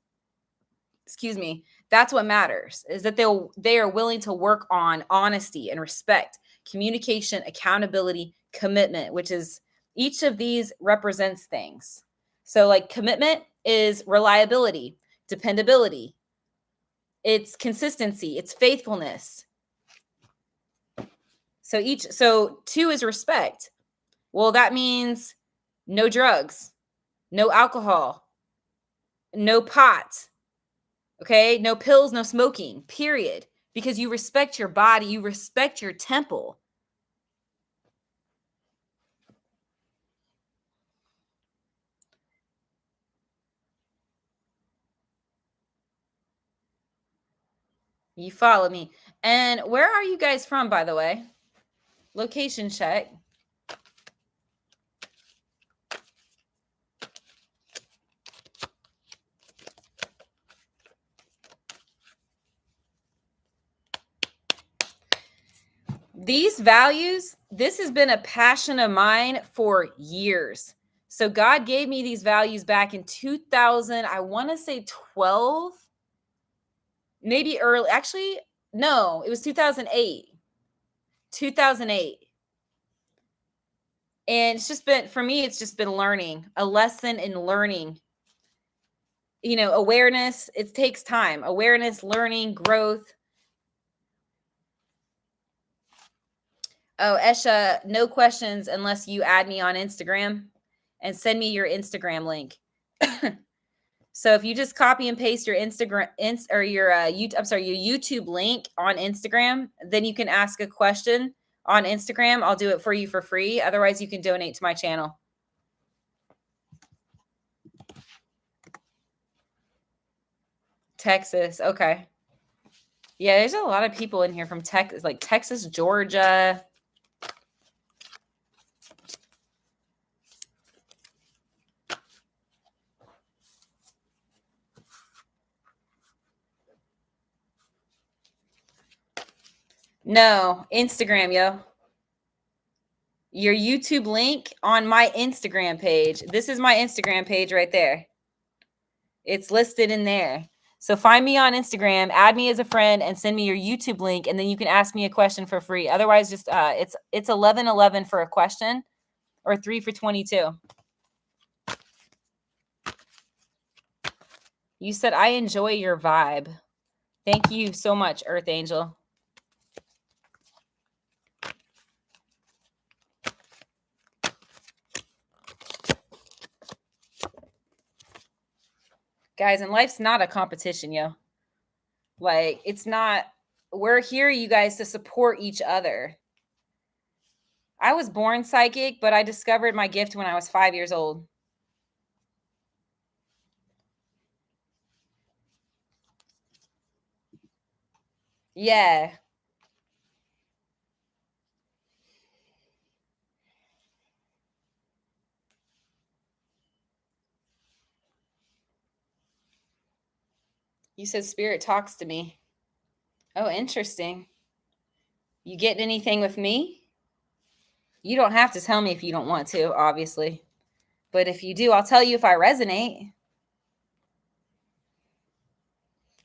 that's what matters, is that they are willing to work on honesty and respect, communication, accountability, commitment, which is each of these represents things. So like commitment is reliability, dependability, it's consistency, it's faithfulness. So 2 is respect. Well, that means no drugs, no alcohol, no pot. Okay, no pills, no smoking, period. Because you respect your body, you respect your temple. You follow me. And where are you guys from, by the way? Location check. These values, this has been a passion of mine for years. So God gave me these values back in 2000, I want to say 12, maybe early. Actually, no, it was 2008. 2008. And it's just been, for me, it's just been learning, a lesson in learning. Awareness, it takes time. Awareness, learning, growth. Oh, Esha, no questions unless you add me on Instagram and send me your Instagram link. So if you just copy and paste your Instagram or your YouTube link on Instagram, then you can ask a question on Instagram. I'll do it for you for free. Otherwise, you can donate to my channel. Texas. Okay. Yeah, there's a lot of people in here from Texas, like Texas, Georgia. No, Instagram, yo. Your YouTube link on my Instagram page. This is my Instagram page right there. It's listed in there. So find me on Instagram, add me as a friend, and send me your YouTube link, and then you can ask me a question for free. Otherwise, just it's $11.11 for a question, or 3 for $22. You said I enjoy your vibe. Thank you so much, Earth Angel. Guys, and life's not a competition, yo. Like, it's not. We're here, you guys, to support each other. I was born psychic, but I discovered my gift when I was 5 years old. Yeah. You said spirit talks to me. Oh, interesting. You get anything with me? You don't have to tell me if you don't want to, obviously. But if you do, I'll tell you if I resonate.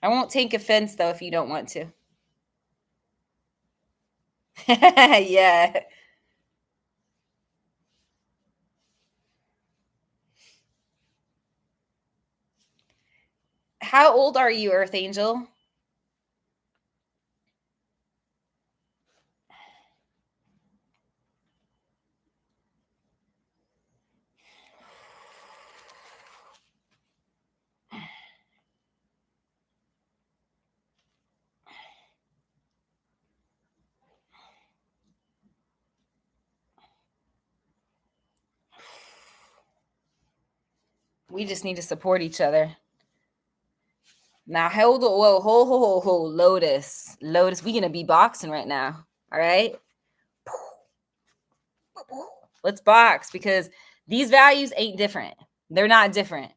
I won't take offense though if you don't want to. Yeah. How old are you, Earth Angel? We just need to support each other. Now, hold on. Whoa, ho, Lotus. Lotus, we gonna be boxing right now. All right. Let's box because these values ain't different. They're not different.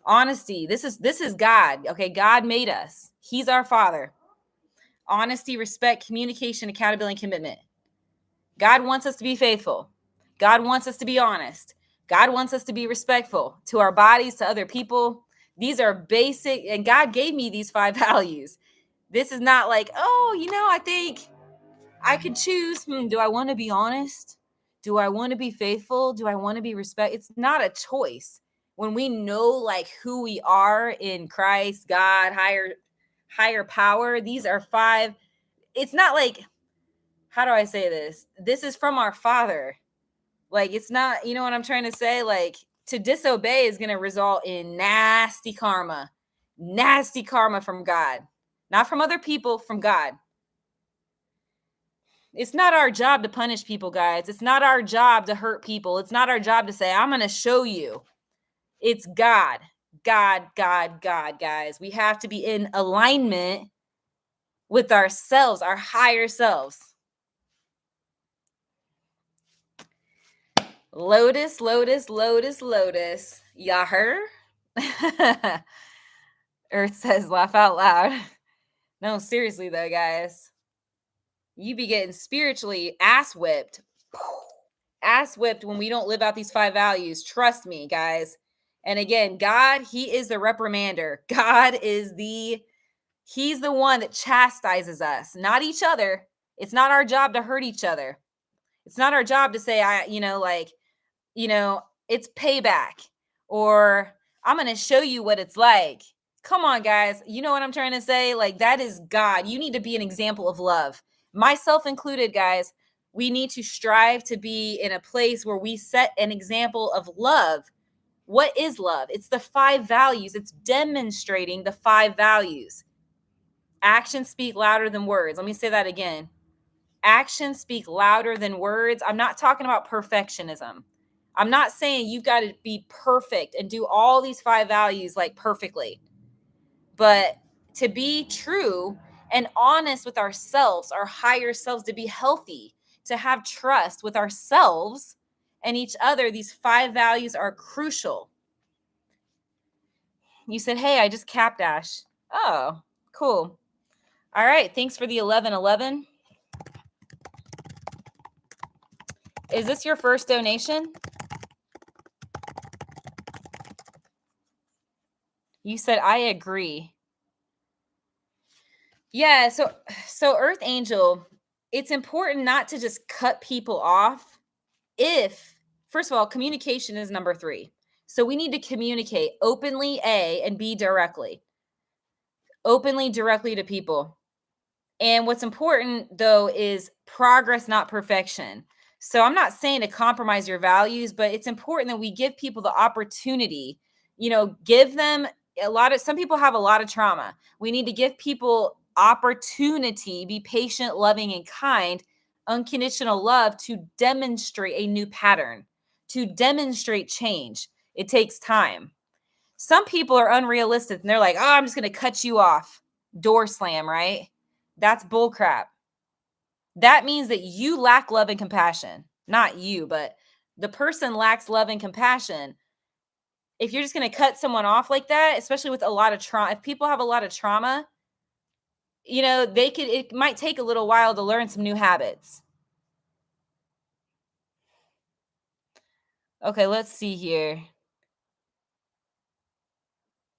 Honesty. This is God. Okay, God made us. He's our father. Honesty, respect, communication, accountability, and commitment. God wants us to be faithful. God wants us to be honest. God wants us to be respectful to our bodies, to other people. These are basic, and God gave me these 5 values. This is not like, oh, I think I could choose. Do I want to be honest? Do I want to be faithful? Do I want to be respect? It's not a choice. When we know like who we are in Christ, God, higher power, these are 5. It's not like, how do I say this? This is from our Father. Like, it's not, you know what I'm trying to say? Like, to disobey is going to result in nasty karma from God, not from other people, from God. It's not our job to punish people, guys. It's not our job to hurt people. It's not our job to say, I'm going to show you. It's God, guys. We have to be in alignment with ourselves, our higher selves. Lotus. Yaher. Earth says, laugh out loud. No, seriously though, guys. You be getting spiritually ass whipped. Ass whipped when we don't live out these 5 values. Trust me, guys. And again, God, he is the reprimander. He's the one that chastises us, not each other. It's not our job to hurt each other. It's not our job to say, it's payback, or I'm going to show you what it's like. Come on, guys. You know what I'm trying to say? Like, that is God. You need to be an example of love. Myself included, guys. We need to strive to be in a place where we set an example of love. What is love? It's the 5 values. It's demonstrating the 5 values. Actions speak louder than words. Let me say that again. Actions speak louder than words. I'm not talking about perfectionism. I'm not saying you've got to be perfect and do all these 5 values like perfectly. But to be true and honest with ourselves, our higher selves, to be healthy, to have trust with ourselves and each other, these 5 values are crucial. You said, hey, I just capped Ash. Oh, cool. All right. Thanks for the 1111. Is this your first donation? You said, I agree. Yeah. So Earth Angel, it's important not to just cut people off. First of all, communication is number 3. So we need to communicate openly, A, and B, directly. Openly, directly to people. And what's important, though, is progress, not perfection. So I'm not saying to compromise your values, but it's important that we give people the opportunity, give them some people have a lot of trauma. We need to give people opportunity, be patient, loving, and kind, unconditional love to demonstrate a new pattern, to demonstrate change. It takes time. Some people are unrealistic and they're like, oh, I'm just going to cut you off. Door slam, right? That's bullcrap. That means that you lack love and compassion. Not you, but the person lacks love and compassion. If you're just going to cut someone off like that, especially with a lot of trauma, if people have a lot of trauma, it might take a little while to learn some new habits. Okay, let's see here.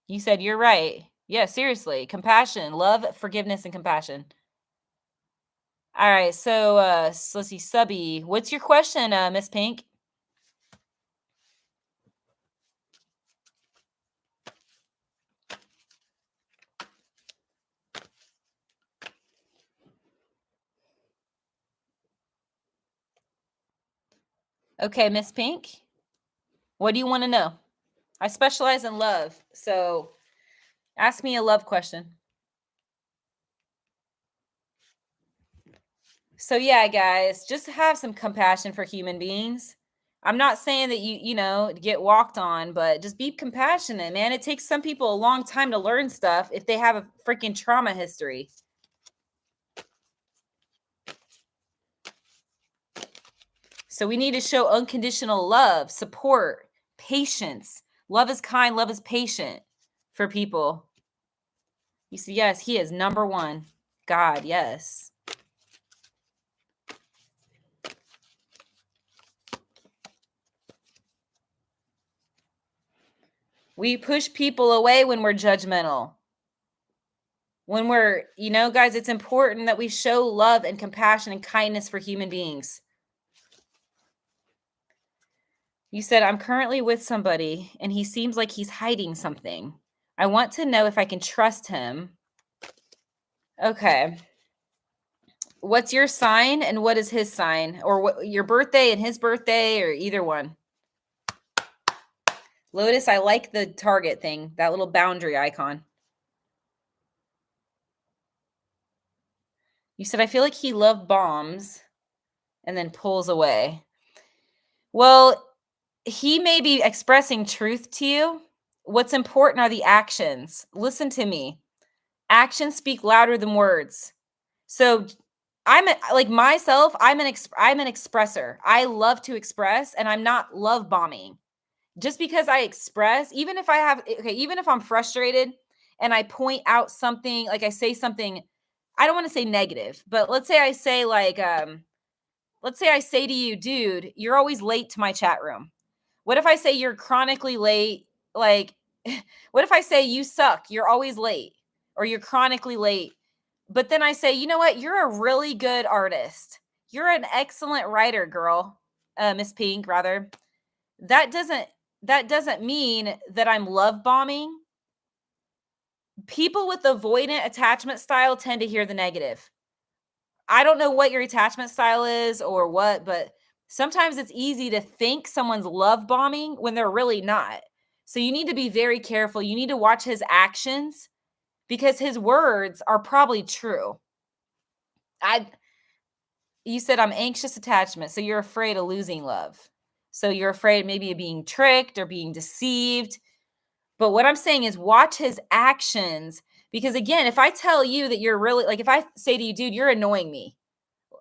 You said you're right. Yeah, seriously. Compassion, love, forgiveness, and compassion. All right. So let's see, Subby. What's your question, Miss Pink? Okay, Miss Pink. What do you want to know? I specialize in love. So ask me a love question. So yeah, guys, just have some compassion for human beings. I'm not saying that you get walked on, but just be compassionate, man. It takes some people a long time to learn stuff if they have a freaking trauma history. So we need to show unconditional love, support, patience. Love is kind, love is patient for people. You see, yes, he is number one. God, yes. We push people away when we're judgmental. When we're, guys, it's important that we show love and compassion and kindness for human beings. You said, I'm currently with somebody and he seems like he's hiding something. I want to know if I can trust him. Okay. What's your sign and what is his sign? Or what your birthday and his birthday, or either one? Lotus, I like the target thing, that little boundary icon. You said, I feel like he love bombs and then pulls away. Well, he may be expressing truth to you. What's important are the actions. Listen to me. Actions speak louder than words. So like myself, I'm an expressor. I love to express, and I'm not love bombing. Just because I express, even if I'm frustrated and I point out something, like I say something, I don't want to say negative, but let's say I say let's say I say to you, dude, you're always late to my chat room. What if I say you're chronically late? Like, what if I say you suck? You're always late, or you're chronically late. But then I say, you know what? You're a really good artist. You're an excellent writer, girl. Miss Pink, rather. That doesn't mean that I'm love bombing. People with avoidant attachment style tend to hear the negative. I don't know what your attachment style is or what, but sometimes it's easy to think someone's love bombing when they're really not. So you need to be very careful. You need to watch his actions because his words are probably true. You said I'm anxious attachment, so you're afraid of losing love. So you're afraid maybe of being tricked or being deceived. But what I'm saying is watch his actions, because again, if I tell you that you're really, like, if I say to you, dude, you're annoying me,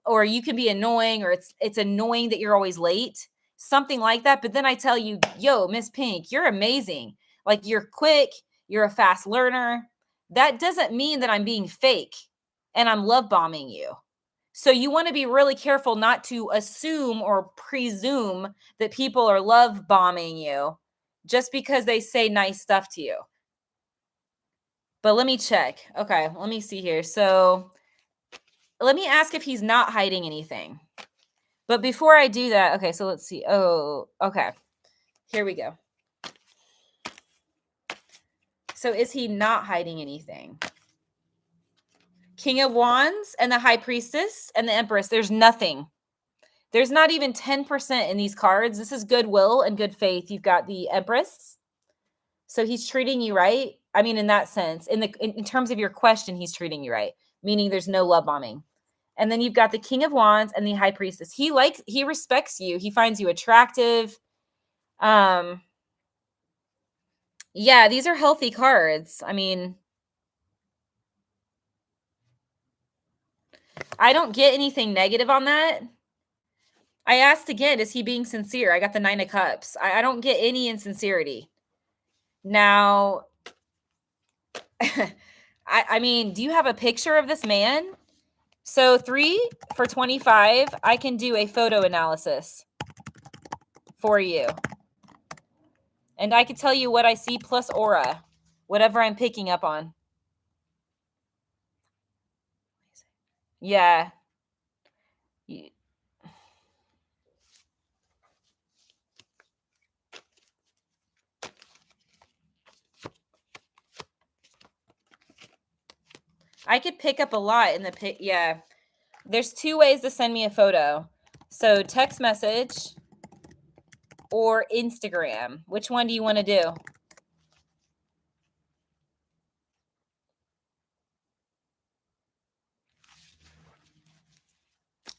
or you can be annoying, or it's annoying that you're always late, something like that. But then I tell you, yo, Miss Pink, you're amazing. Like, you're quick, you're a fast learner. That doesn't mean that I'm being fake and I'm love bombing you. So you want to be really careful not to assume or presume that people are love bombing you just because they say nice stuff to you. But let me check. Okay, let me see here. So let me ask if he's not hiding anything. But before I do that, okay, so let's see. Oh, okay. Here we go. So is he not hiding anything? King of Wands and the High Priestess and the Empress. There's nothing. There's not even 10% in these cards. This is goodwill and good faith. You've got the Empress. So he's treating you right. I mean, in that sense, in terms of your question, he's treating you right, meaning there's no love bombing. And then you've got the King of Wands and the High Priestess. He respects you. He finds you attractive. Yeah, these are healthy cards. I mean, I don't get anything negative on that. I asked again, is he being sincere? I got the 9 of Cups. I don't get any insincerity. Now, I mean, do you have a picture of this man? So 3 for 25, I can do a photo analysis for you. And I can tell you what I see plus aura, whatever I'm picking up on. Yeah. I could pick up a lot in the pic. Yeah. There's 2 ways to send me a photo. So text message or Instagram. Which one do you want to do?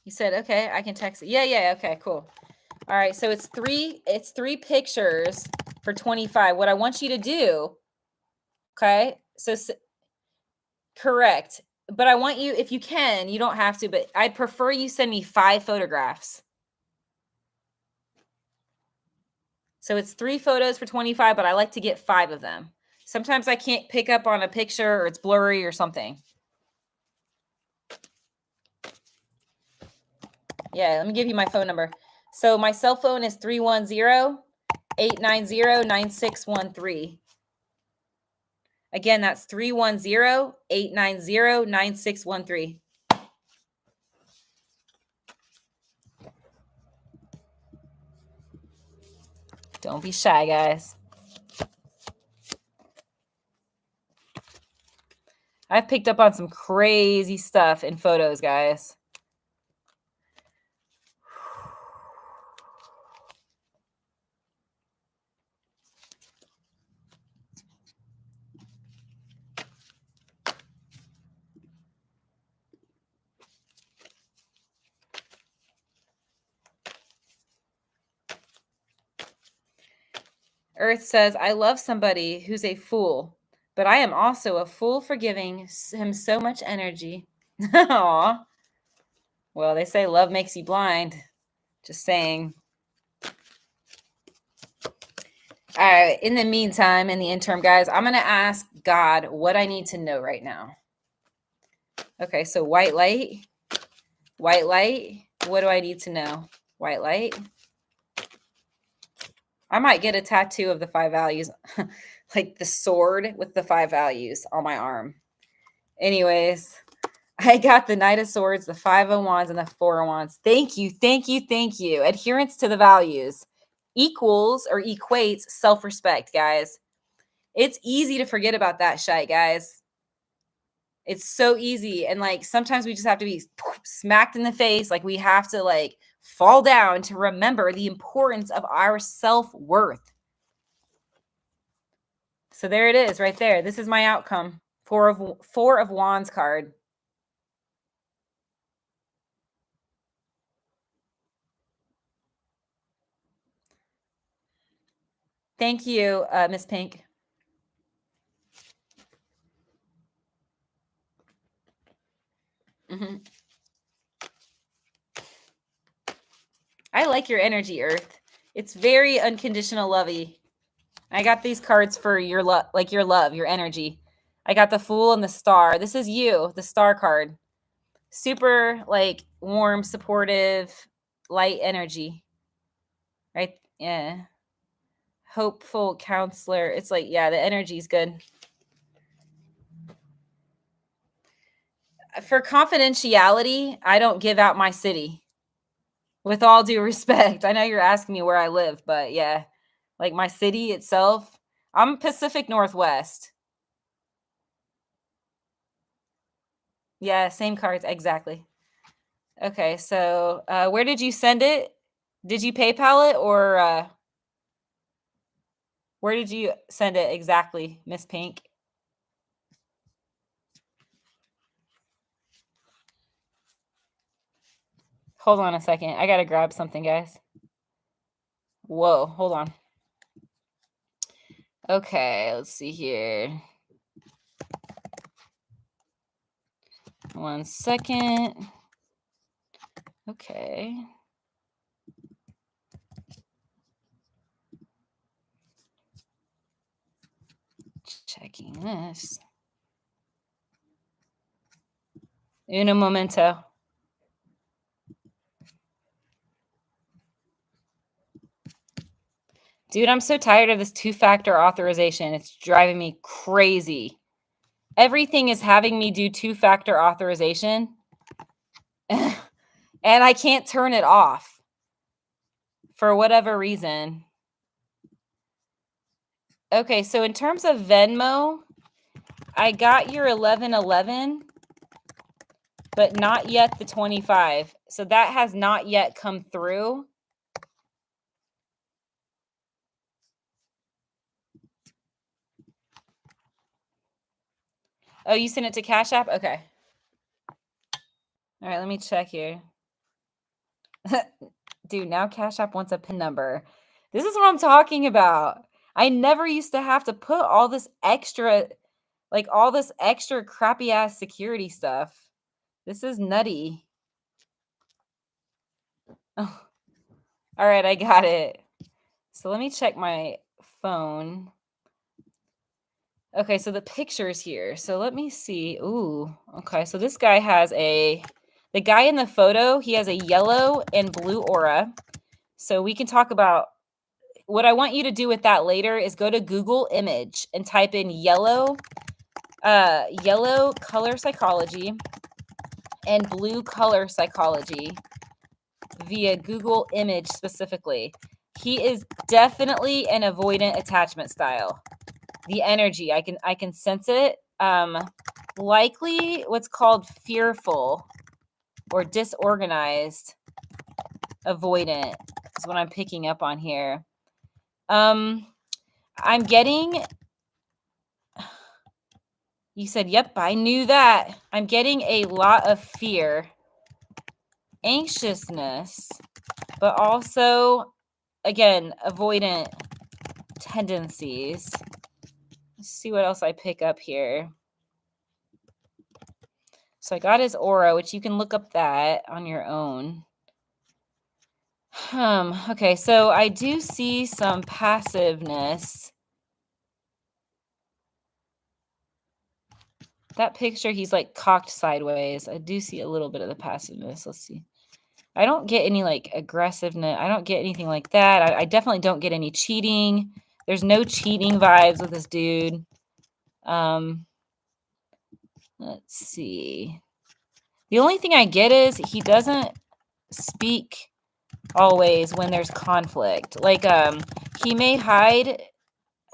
You said, okay, I can text it. Yeah. Okay, cool. All right. So it's three pictures for 25. What I want you to do, okay? So correct. But I want you, if you can, you don't have to, but I'd prefer you send me 5 photographs. So it's 3 photos for 25, but I like to get 5 of them. Sometimes I can't pick up on a picture or it's blurry or something. Yeah, let me give you my phone number. So my cell phone is 310-890-9613. Again, that's 310-890-9613. Don't be shy, guys. I've picked up on some crazy stuff in photos, guys. Earth says, I love somebody who's a fool, but I am also a fool for giving him so much energy. Aw. Well, they say love makes you blind. Just saying. All right. In the meantime, in the interim, guys, I'm going to ask God what I need to know right now. Okay. So white light. White light. What do I need to know? White light. I might get a tattoo of the 5 values, like the sword with the 5 values on my arm. Anyways, I got the Knight of Swords, the 5 of Wands, and the 4 of Wands. Thank you. Adherence to the values equals or equates self-respect, guys. It's easy to forget about that shit, guys. It's so easy. And like sometimes we just have to be smacked in the face. Like we have to like fall down to remember the importance of our self-worth. So there it is right there. This is my outcome. 4 of Wands card. Thank you, Miss Pink. Mm-hmm. I like your energy, Earth. It's very unconditional lovey. I got these cards for your love, like your love, your energy. I got the Fool and the Star. This is you, the Star card. Super like warm, supportive, light energy. Right? Yeah. Hopeful counselor. It's like, yeah, the energy's good. For confidentiality, I don't give out my city. With all due respect. I know you're asking me where I live, but yeah. Like my city itself, I'm Pacific Northwest. Yeah, same cards exactly. Okay, so where did you send it? Did you PayPal it or where did you send it exactly, Miss Pink? Hold on a second. I gotta grab something, guys. Whoa, hold on. Okay, let's see here. 1 second. Okay. Checking this. Uno momento. Dude, I'm so tired of this 2-factor authorization. It's driving me crazy. Everything is having me do 2-factor authorization. And I can't turn it off for whatever reason. Okay, so in terms of Venmo, I got your 1111, but not yet the 25. So that has not yet come through. Oh, you sent it to Cash App? Okay. All right, let me check here. Dude, now Cash App wants a PIN number. This is what I'm talking about. I never used to have to put all this extra, like all this extra crappy ass security stuff. This is nutty. Oh. All right, I got it. So let me check my phone. Okay, so the picture's here. So let me see. Ooh, okay. So this guy has the guy in the photo, he has a yellow and blue aura. So we can talk about what I want you to do with that later is go to Google image and type in yellow color psychology and blue color psychology via Google image specifically. He is definitely an avoidant attachment style. The energy, I can sense it. Likely what's called fearful or disorganized avoidant is what I'm picking up on here. I'm getting, you said, yep, I knew that. I'm getting a lot of fear, anxiousness, but also, again, avoidant tendencies. Let's see what else I pick up here. So I got his aura, which you can look up that on your own. Okay, so I do see some passiveness. That picture, he's like cocked sideways. I do see a little bit of the passiveness. Let's see. I don't get any like aggressiveness. I don't get anything like that. I definitely don't get any cheating. There's no cheating vibes with this dude. Let's see. The only thing I get is he doesn't speak always when there's conflict. Like he may hide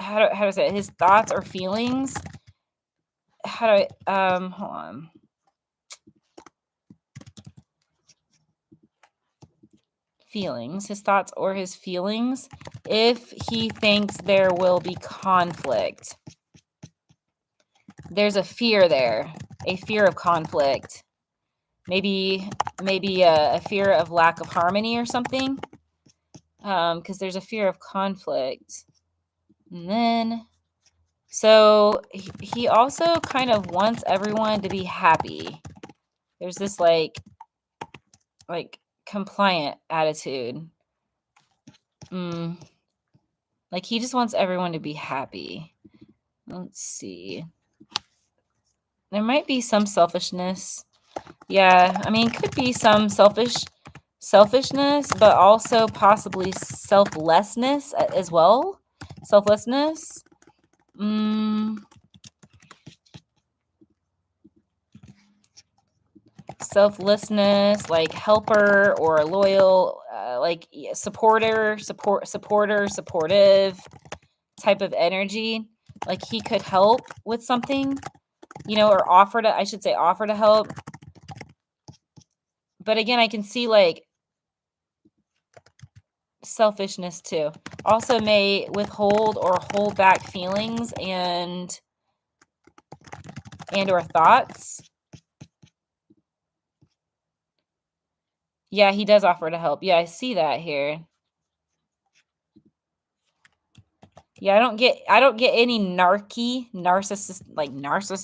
how to say it, his thoughts or feelings. How do I hold on. Feelings, his thoughts or his feelings if he thinks there will be conflict. There's a fear there, a fear of conflict. Maybe a fear of lack of harmony or something. Because there's a fear of conflict. And then, so he also kind of wants everyone to be happy. There's this like compliant attitude. Like he just wants everyone to be happy. Let's see. There might be some selfishness. Yeah, I mean, could be some selfishness, but also possibly selflessness as well. Selflessness. Selflessness, like helper or loyal, like supportive type of energy. Like he could help with something, or offer to help. But again, I can see like selfishness too. Also may withhold or hold back feelings and or thoughts. Yeah, he does offer to help. Yeah, I see that here. Yeah, I don't get any narcissist.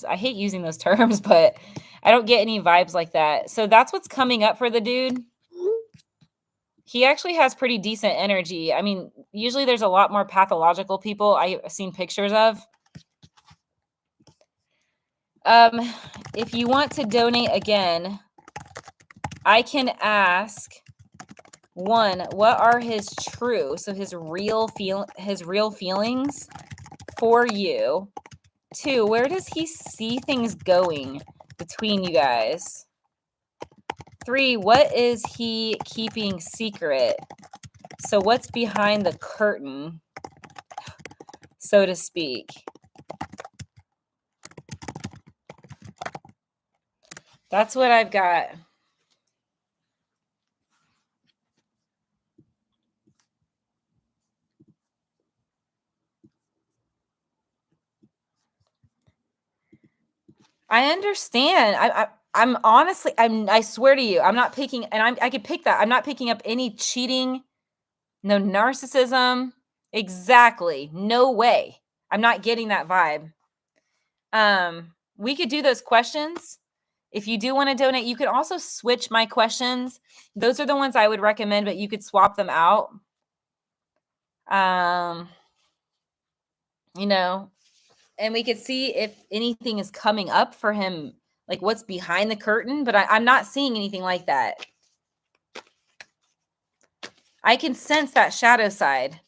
I hate using those terms, but I don't get any vibes like that. So that's what's coming up for the dude. He actually has pretty decent energy. I mean, usually there's a lot more pathological people I've seen pictures of. If you want to donate again, I can ask, one, what are his real feelings for you? Two, where does he see things going between you guys? 3, what is he keeping secret? So what's behind the curtain, so to speak? That's what I've got. I understand. I'm honestly, I swear to you, I'm not picking, and I could pick that. I'm not picking up any cheating, no narcissism. Exactly. No way. I'm not getting that vibe. We could do those questions. If you do want to donate, you could also switch my questions. Those are the ones I would recommend, but you could swap them out. You know, and we could see if anything is coming up for him, like what's behind the curtain, but I'm not seeing anything like that. I can sense that shadow side.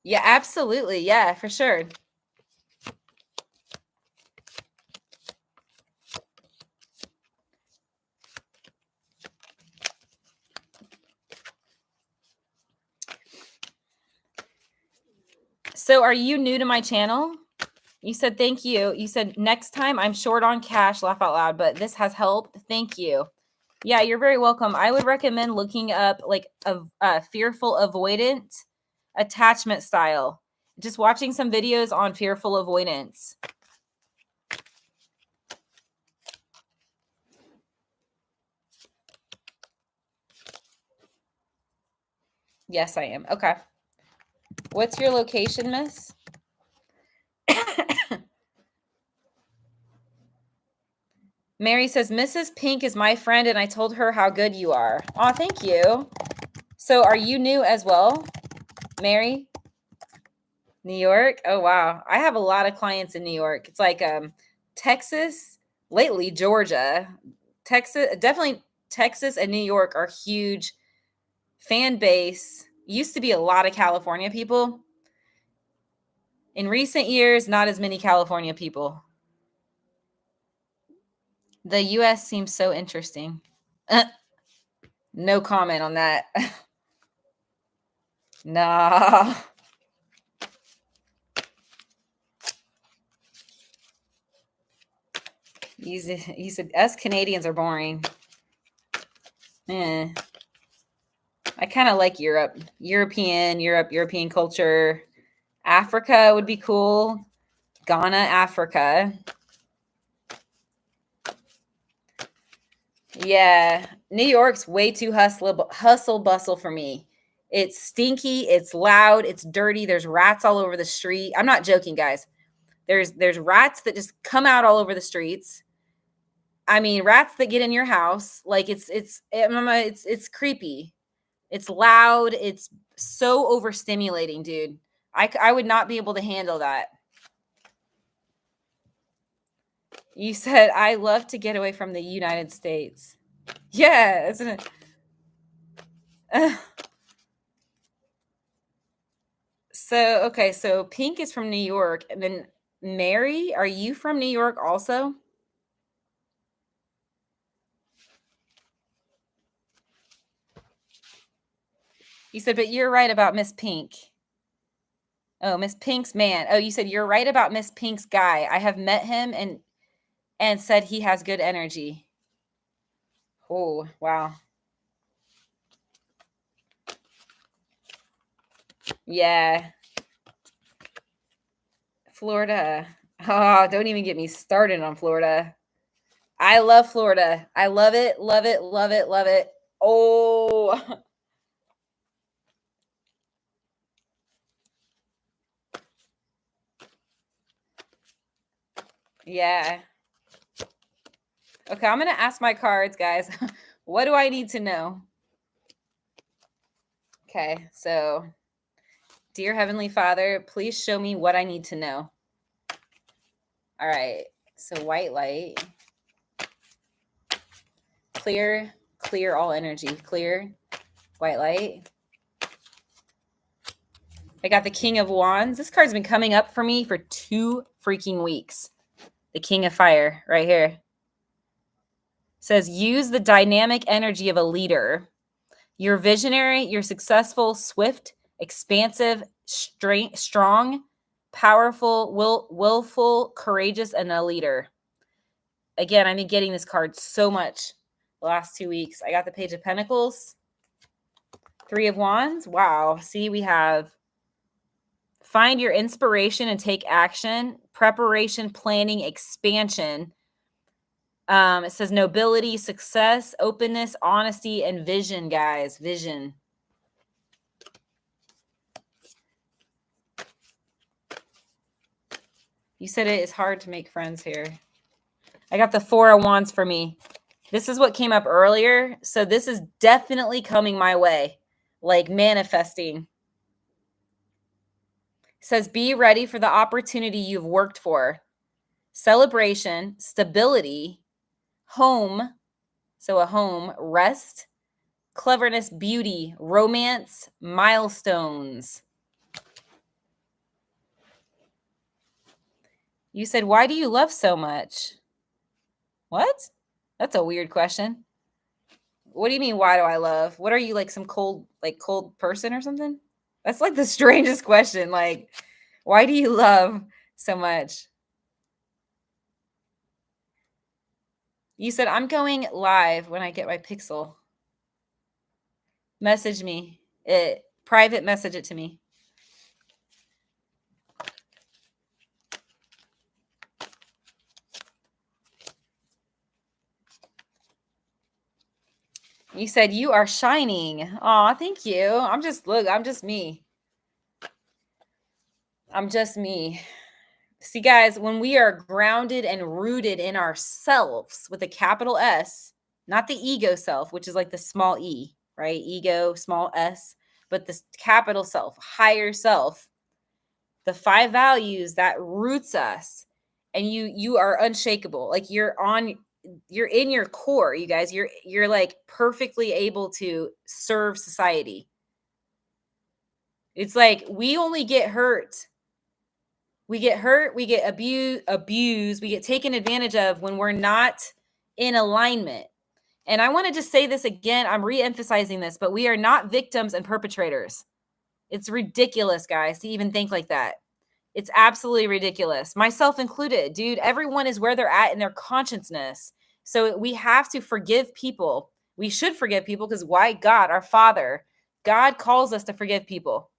Yeah, absolutely. Yeah, for sure. So are you new to my channel? You said thank you. You said next time I'm short on cash, laugh out loud, but this has helped. Thank you. Yeah, you're very welcome. I would recommend looking up like a fearful avoidant attachment style. Just watching some videos on fearful avoidance. Yes, I am. Okay. What's your location, miss? Mary says, Mrs. Pink is my friend, and I told her how good you are. Oh, thank you. So are you new as well, Mary? New York? Oh, wow. I have a lot of clients in New York. It's like Texas, lately Georgia. Texas, definitely Texas and New York are huge fan base. Used to be a lot of California people. In recent years, not as many California people. The US seems so interesting. No comment on that. Nah. He said, us Canadians are boring. I kind of like Europe. European culture. Africa would be cool. Ghana, Africa. Yeah. New York's way too hustle bustle for me. It's stinky, it's loud, it's dirty. There's rats all over the street. I'm not joking, guys. There's rats that just come out all over the streets. I mean, rats that get in your house. Like it's creepy. It's loud. It's so overstimulating, dude. I would not be able to handle that. You said, I love to get away from the United States. Yeah, isn't it? Okay, so Pink is from New York. And then Mary, are you from New York also? You said, but you're right about Miss Pink. Oh, Miss Pink's man. Oh, you said you're right about Miss Pink's guy. I have met him and said he has good energy. Oh, wow. Yeah. Florida. Oh, don't even get me started on Florida. I love Florida. I love it, love it, love it, love it. Oh. Yeah. Okay, I'm going to ask my cards, guys. What do I need to know? Okay, so dear Heavenly Father, please show me what I need to know. All right, so white light. Clear all energy. Clear, white light. I got the King of Wands. This card's been coming up for me for 2 freaking weeks. The King of Fire right here. It says, use the dynamic energy of a leader. You're visionary, you're successful, swift, expansive, strong, powerful, willful, courageous, and a leader. Again, I've been getting this card so much the last 2 weeks. I got the Page of Pentacles, 3 of Wands. Wow. See, we have find your inspiration and take action, preparation, planning, expansion. It says nobility, success, openness, honesty, and vision, guys. Vision. You said it is hard to make friends here. I got the 4 of Wands for me. This is what came up earlier. So this is definitely coming my way, like manifesting. It says, be ready for the opportunity you've worked for. Celebration, stability, home. So a home, rest, cleverness, beauty, romance, milestones. You said, why do you love so much? What? That's a weird question. What do you mean, why do I love? What are you, like some cold person or something? That's like the strangest question. Like, why do you love so much? You said, I'm going live when I get my pixel. Message me. Private message it to me. You said, you are shining. Aw, thank you. I'm just me. I'm just me. See, guys, when we are grounded and rooted in ourselves with a capital S, not the ego self, which is like the small e, right? Ego, small s, but the capital self, higher self, the 5 values that roots us, and you are unshakable. Like you're in your core, you guys. You're like perfectly able to serve society. It's like we only get hurt. We get hurt, we get abused, we get taken advantage of when we're not in alignment. And I want to just say this again, I'm re-emphasizing this, but we are not victims and perpetrators. It's ridiculous, guys, to even think like that. It's absolutely ridiculous. Myself included, dude. Everyone is where they're at in their consciousness. So we have to forgive people. We should forgive people because why? God, our Father, God calls us to forgive people.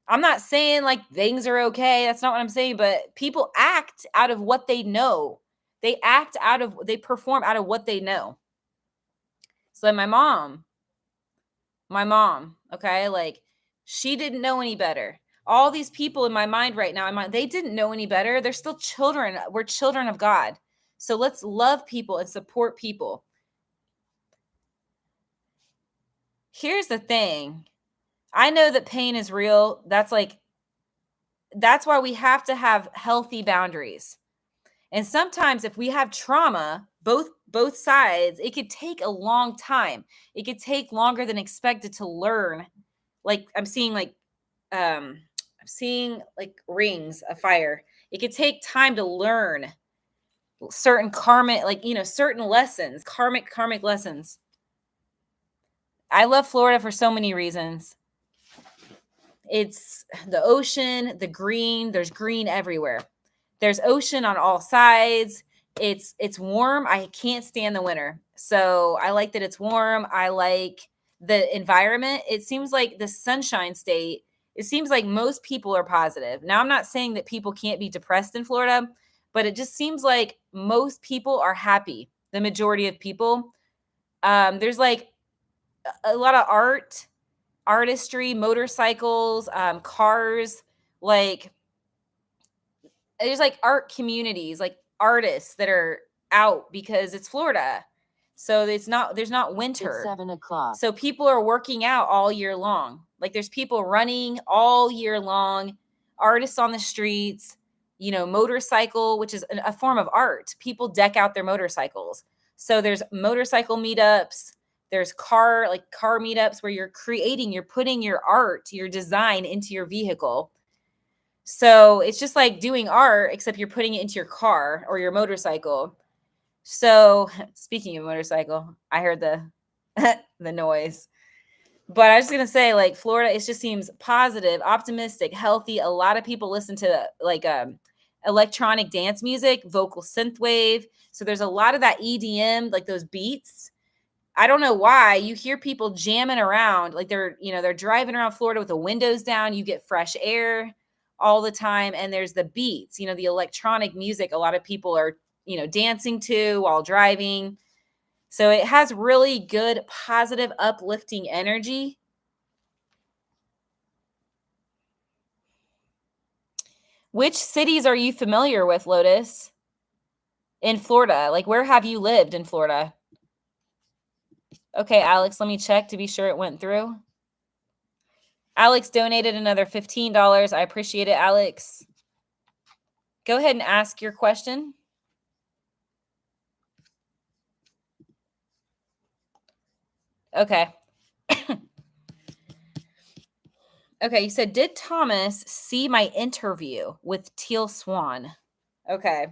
I'm not saying like things are okay. That's not what I'm saying. But people act out of what they know. They perform out of what they know. So like my mom, okay, like she didn't know any better. All these people in my mind right now, they didn't know any better. They're still children. We're children of God. So let's love people and support people. Here's the thing. I know that pain is real. That's why we have to have healthy boundaries. And sometimes if we have trauma, both sides, it could take a long time. It could take longer than expected to learn. Like I'm seeing rings of fire. It could take time to learn certain karmic, certain lessons, karmic lessons. I love Florida for so many reasons. It's the ocean, the green, there's green everywhere. There's ocean on all sides. It's warm. I can't stand the winter. So I like that it's warm. I like the environment. It seems like the Sunshine State, it seems like most people are positive. Now, I'm not saying that people can't be depressed in Florida, but it just seems like most people are happy. The majority of people. There's like a lot of artistry, motorcycles, cars, like there's like art communities, like artists that are out because it's Florida. So there's not winter. It's 7 o'clock. So people are working out all year long. Like there's people running all year long, artists on the streets, motorcycle, which is a form of art. People deck out their motorcycles. So there's motorcycle meetups. There's car meetups where you're putting your art, your design into your vehicle. So it's just like doing art, except you're putting it into your car or your motorcycle. So speaking of motorcycle, I heard the the noise. But I was just gonna say, like, Florida, it just seems positive, optimistic, healthy. A lot of people listen to like electronic dance music, vocal synthwave. So there's a lot of that EDM, like those beats. I don't know why you hear people jamming around, like they're driving around Florida with the windows down. You get fresh air all the time, and there's the beats, the electronic music. A lot of people are dancing to while driving. So it has really good, positive, uplifting energy. Which cities are you familiar with, Lotus, in Florida? Like, where have you lived in Florida? Okay, Alex, let me check to be sure it went through. Alex donated another $15. I appreciate it, Alex. Go ahead and ask your question. Okay. Okay, you said, did Thomas see my interview with Teal Swan? Okay.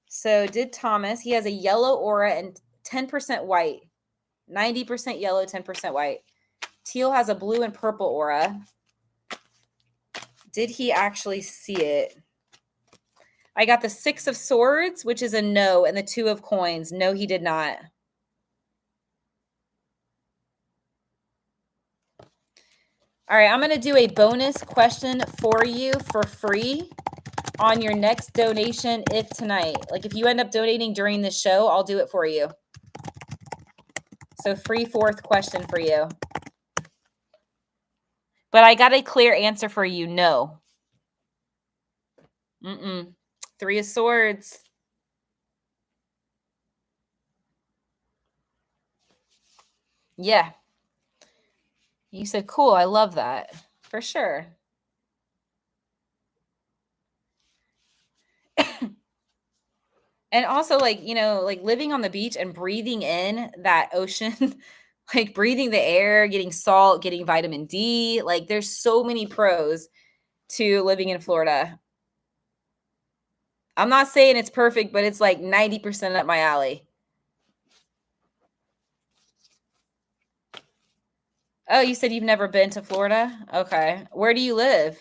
So did Thomas, he has a yellow aura and 10% white, 90% yellow, 10% white. Teal has a blue and purple aura. Did he actually see it? I got the 6 of Swords, which is a no, and the 2 of Coins. No, he did not. All right, I'm going to do a bonus question for you for free on your next donation if tonight. Like, if you end up donating during the show, I'll do it for you. So free 4th question for you. But I got a clear answer for you. No. 3 of Swords. Yeah. You said, cool. I love that. For sure. And also, like, like living on the beach and breathing in that ocean, like breathing the air, getting salt, getting vitamin D. Like, there's so many pros to living in Florida. I'm not saying it's perfect, but it's like 90% up my alley. Oh, you said you've never been to Florida? Okay. Where do you live?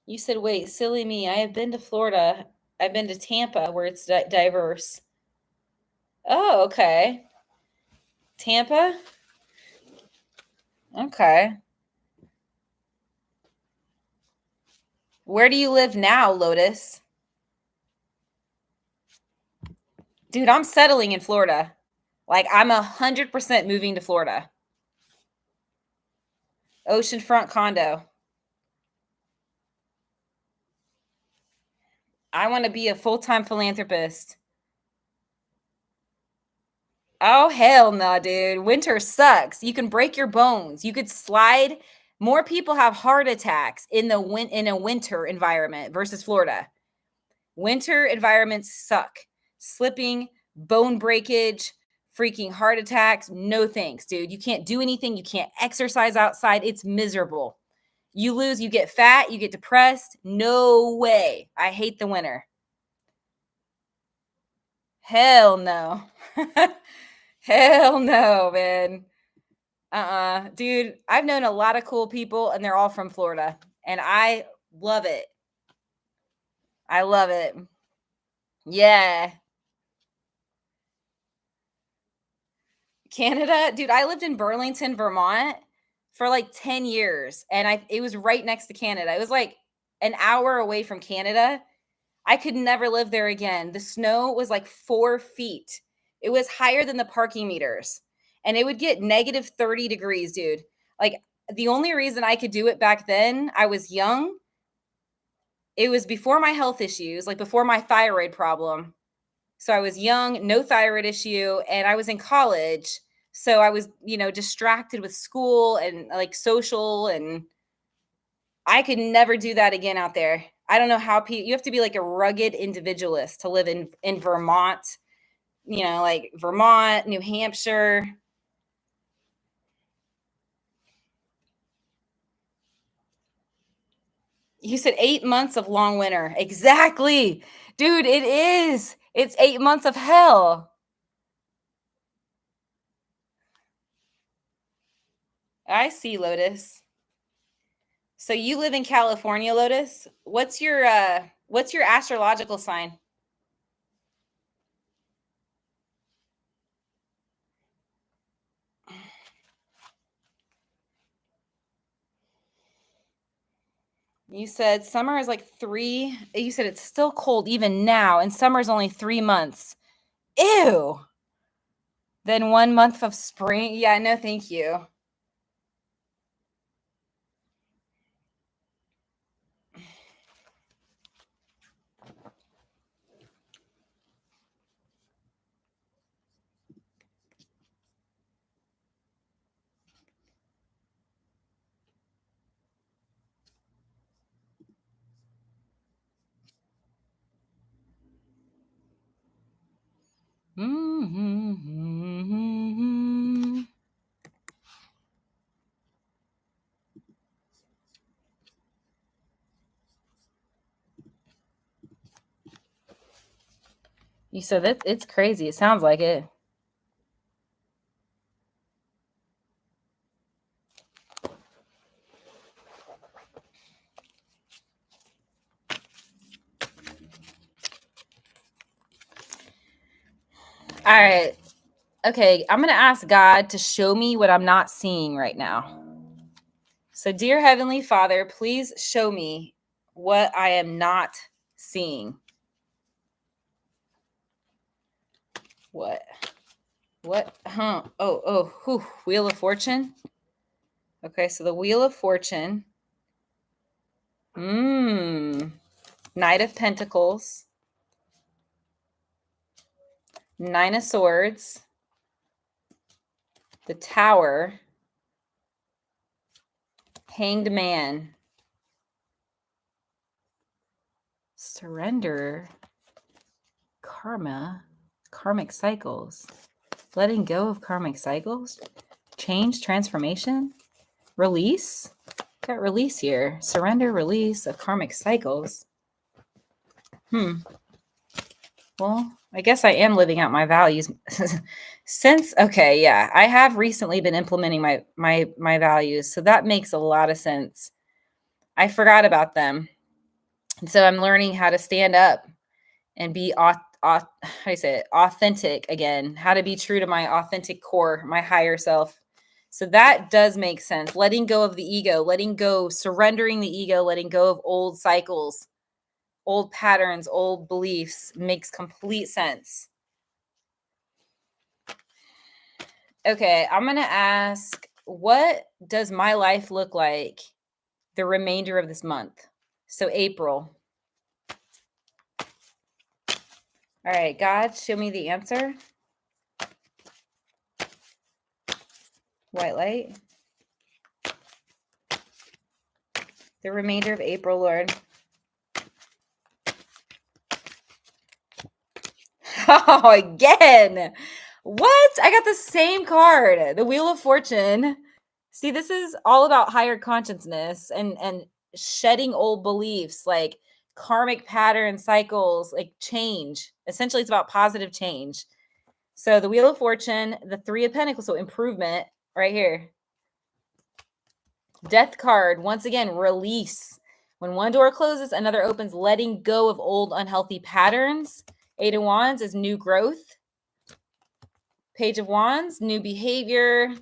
You said, wait, silly me. I have been to Florida. I've been to Tampa where it's diverse. Oh, okay. Tampa? Okay. Where do you live now, Lotus? Dude, I'm settling in Florida. Like, I'm 100% moving to Florida. Oceanfront condo. I want to be a full-time philanthropist. Oh, hell no, dude. Winter sucks. You can break your bones. You could slide. More people have heart attacks in a winter environment versus Florida. Winter environments suck. Slipping, bone breakage, freaking heart attacks. No thanks, dude. You can't do anything. You can't exercise outside. It's miserable. You lose, you get fat, you get depressed. No way. I hate the winter. Hell no. Hell no, man. Dude, I've known a lot of cool people and they're all from Florida. And I love it. I love it. Yeah. Canada, dude, I lived in Burlington, Vermont for like 10 years and it was right next to Canada. It was like an hour away from Canada. I could never live there again. The snow was like 4 feet. It was higher than the parking meters. And it would get negative 30 degrees, dude. Like, the only reason I could do it back then, I was young, it was before my health issues, like before my thyroid problem. So I was young, no thyroid issue, and I was in college. So I was, distracted with school and like social, and I could never do that again out there. I don't know how you have to be like a rugged individualist to live in Vermont, like Vermont, New Hampshire. You said 8 months of long winter. Exactly. Dude, it is. It's 8 months of hell. I see, Lotus. So you live in California, Lotus? What's your astrological sign? You said summer is like 3. You said it's still cold even now, and summer is only 3 months. Ew. Then 1 month of spring. Yeah, no, thank you. Mm-hmm. You said that it's crazy. It sounds like it. All right. Okay, I'm going to ask God to show me what I'm not seeing right now. So, dear Heavenly Father, please show me what I am not seeing. What? Huh? Oh, Wheel of Fortune. Okay, so the Wheel of Fortune. Knight of Pentacles. Nine of Swords. The Tower. Hanged Man. Surrender. Karmic cycles. Letting go of karmic cycles. Change, transformation. Release. Got release here. Surrender, release of karmic cycles. Well, I guess I am living out my values I have recently been implementing my values, so that makes a lot of sense. I forgot about them, and so I'm learning how to stand up and be authentic again. How to be true to my authentic core, my higher self. So that does make sense. Letting go of the ego, letting go, surrendering the ego, letting go of old cycles, old patterns, old beliefs makes complete sense. Okay, I'm going to ask, what does my life look like the remainder of this month? So April. All right, God, show me the answer. White light. The remainder of April, Lord. Oh, again. What? I got the same card. The Wheel of Fortune. See, this is all about higher consciousness and shedding old beliefs, like karmic pattern cycles, like change. Essentially, it's about positive change. So the Wheel of Fortune, the Three of Pentacles, so improvement right here. Death card, once again, release. When one door closes, another opens, letting go of old unhealthy patterns. Eight of Wands is new growth. Page of Wands, new behavior.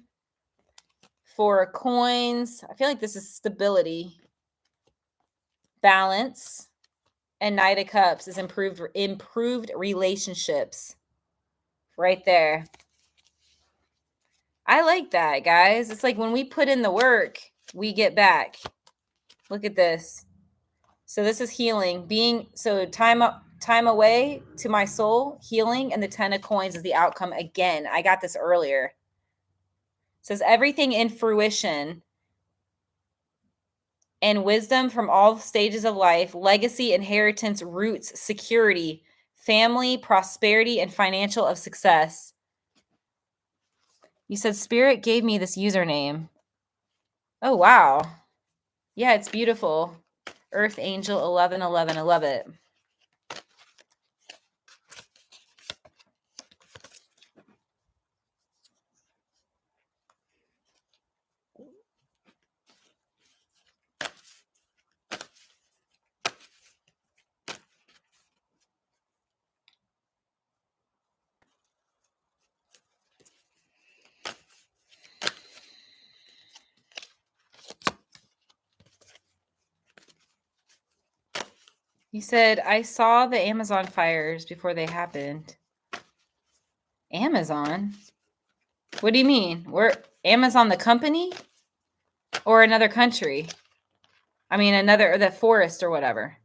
Four of Coins. I feel like this is stability. Balance. And Knight of Cups is improved relationships. Right there. I like that, guys. It's like when we put in the work, we get back. Look at this. So this is healing, time away to my soul, healing, and the 10 of coins is the outcome again. I got this earlier. It says everything in fruition and wisdom from all stages of life, legacy, inheritance, roots, security, family, prosperity, and financial of success. You said Spirit gave me this username. Oh, wow. Yeah, it's beautiful. Earth Angel 1111. I love it. You said, I saw the Amazon fires before they happened. Amazon? What do you mean? We're Amazon the company or another country? I mean, the forest or whatever.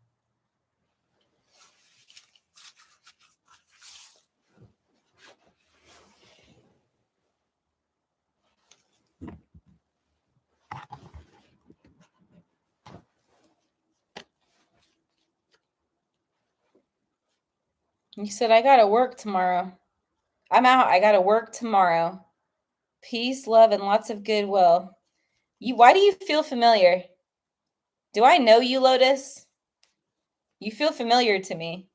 You said, I got to work tomorrow. I'm out. I got to work tomorrow. Peace, love, and lots of goodwill. Why do you feel familiar? Do I know you, Lotus? You feel familiar to me.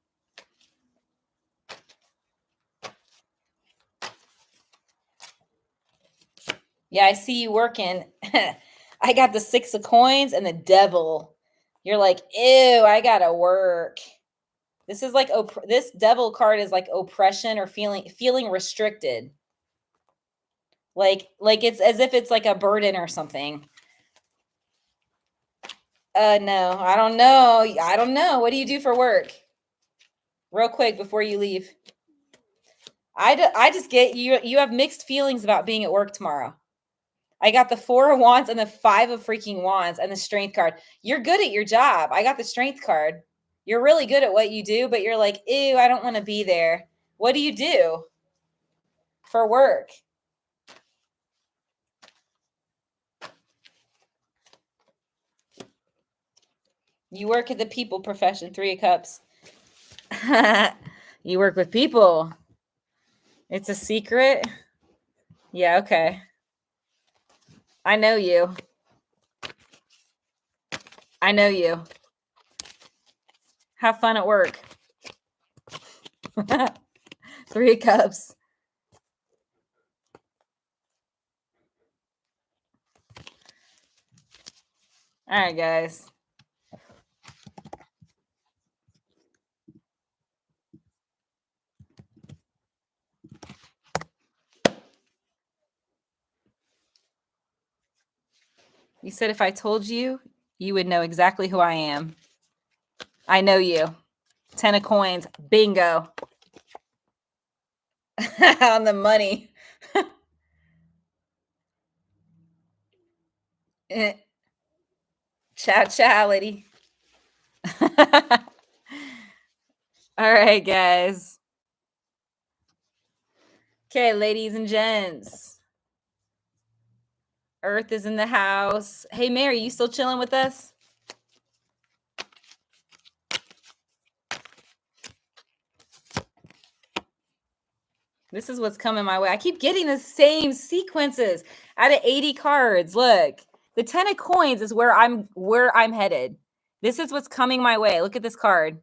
Yeah, I see you working. I got the 6 of coins and the devil. You're like, ew, I got to work. This is like this devil card is like oppression or feeling restricted. Like it's as if it's like a burden or something. No, I don't know. I don't know. What do you do for work? Real quick before you leave. I just get you have mixed feelings about being at work tomorrow. I got the 4 of wands and the 5 of freaking wands and the strength card. You're good at your job. I got the strength card. You're really good at what you do, but you're like, ew, I don't want to be there. What do you do for work? You work at the people profession, 3 of cups. You work with people. It's a secret. Yeah, okay. I know you. I know you. Have fun at work. 3 of cups. All right, guys. You said if I told you, you would know exactly who I am. I know you. 10 of coins. Bingo. On the money. Ciao, ciao, lady. All right, guys. Okay, ladies and gents. Earth is in the house. Hey, Mary, you still chilling with us? This is what's coming my way. I keep getting the same sequences out of 80 cards. Look, the 10 of coins is where I'm headed. This is what's coming my way. Look at this card.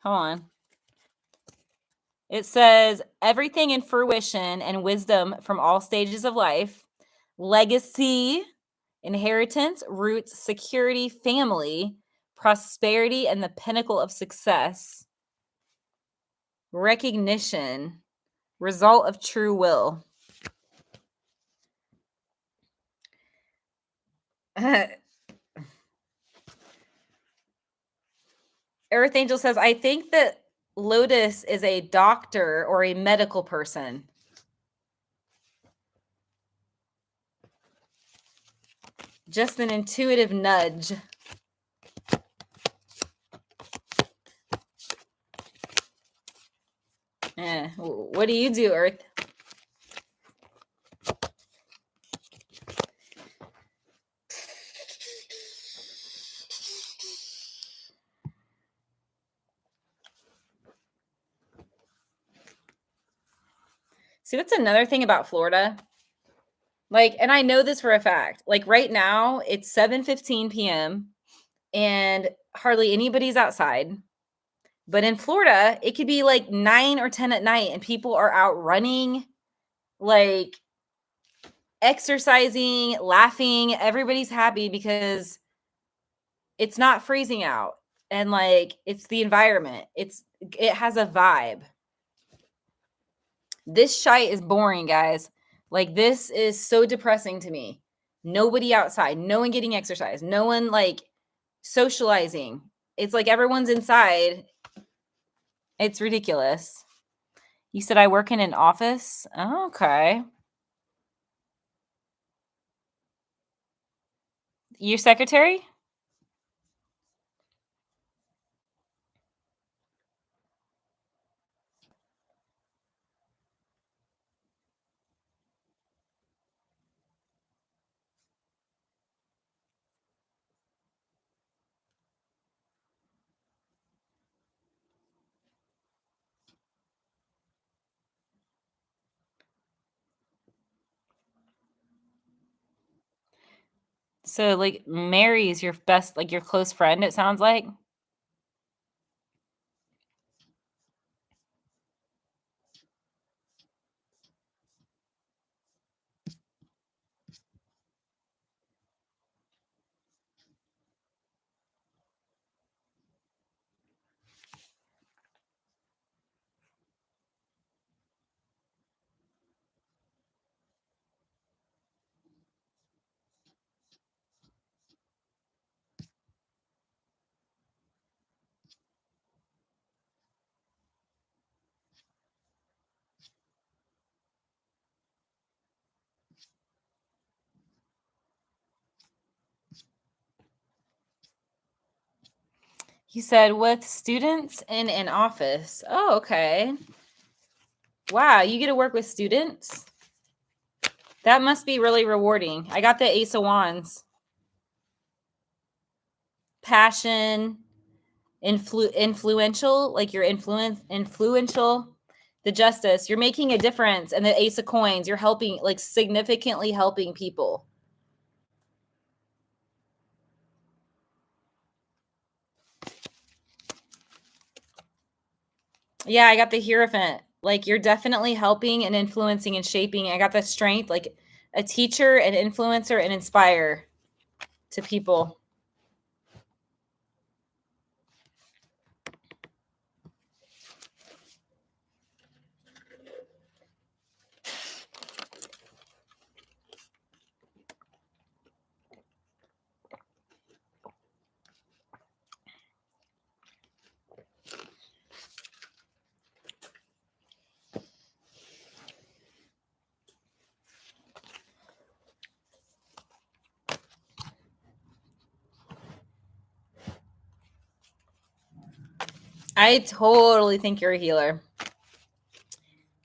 Hold on. It says everything in fruition and wisdom from all stages of life, legacy, inheritance, roots, security, family, prosperity, and the pinnacle of success, recognition, result of true will. Earth Angel says, I think that Lotus is a doctor or a medical person. Just an intuitive nudge. What do you do, Earth? See, that's another thing about Florida. Like, and I know this for a fact. Like right now, it's 7:15 p.m. and hardly anybody's outside. But in Florida, it could be like 9 or 10 at night and people are out running, like exercising, laughing. Everybody's happy because it's not freezing out. And like it's the environment. It has a vibe. This shite is boring, guys. Like this is so depressing to me. Nobody outside, no one getting exercise, no one like socializing. It's like everyone's inside. It's ridiculous. You said I work in an office? Oh, okay. Your secretary? So like Mary is your best, like your close friend, it sounds like. You said with students in an office. Oh, okay. Wow, you get to work with students? That must be really rewarding. I got the Ace of Wands. Passion, influential, like you're influential. The Justice, you're making a difference. And the Ace of Coins, you're helping, like significantly helping people. Yeah, I got the Hierophant. Like you're definitely helping and influencing and shaping. I got the Strength, like a teacher, an influencer, and inspire to people. I totally think you're a healer.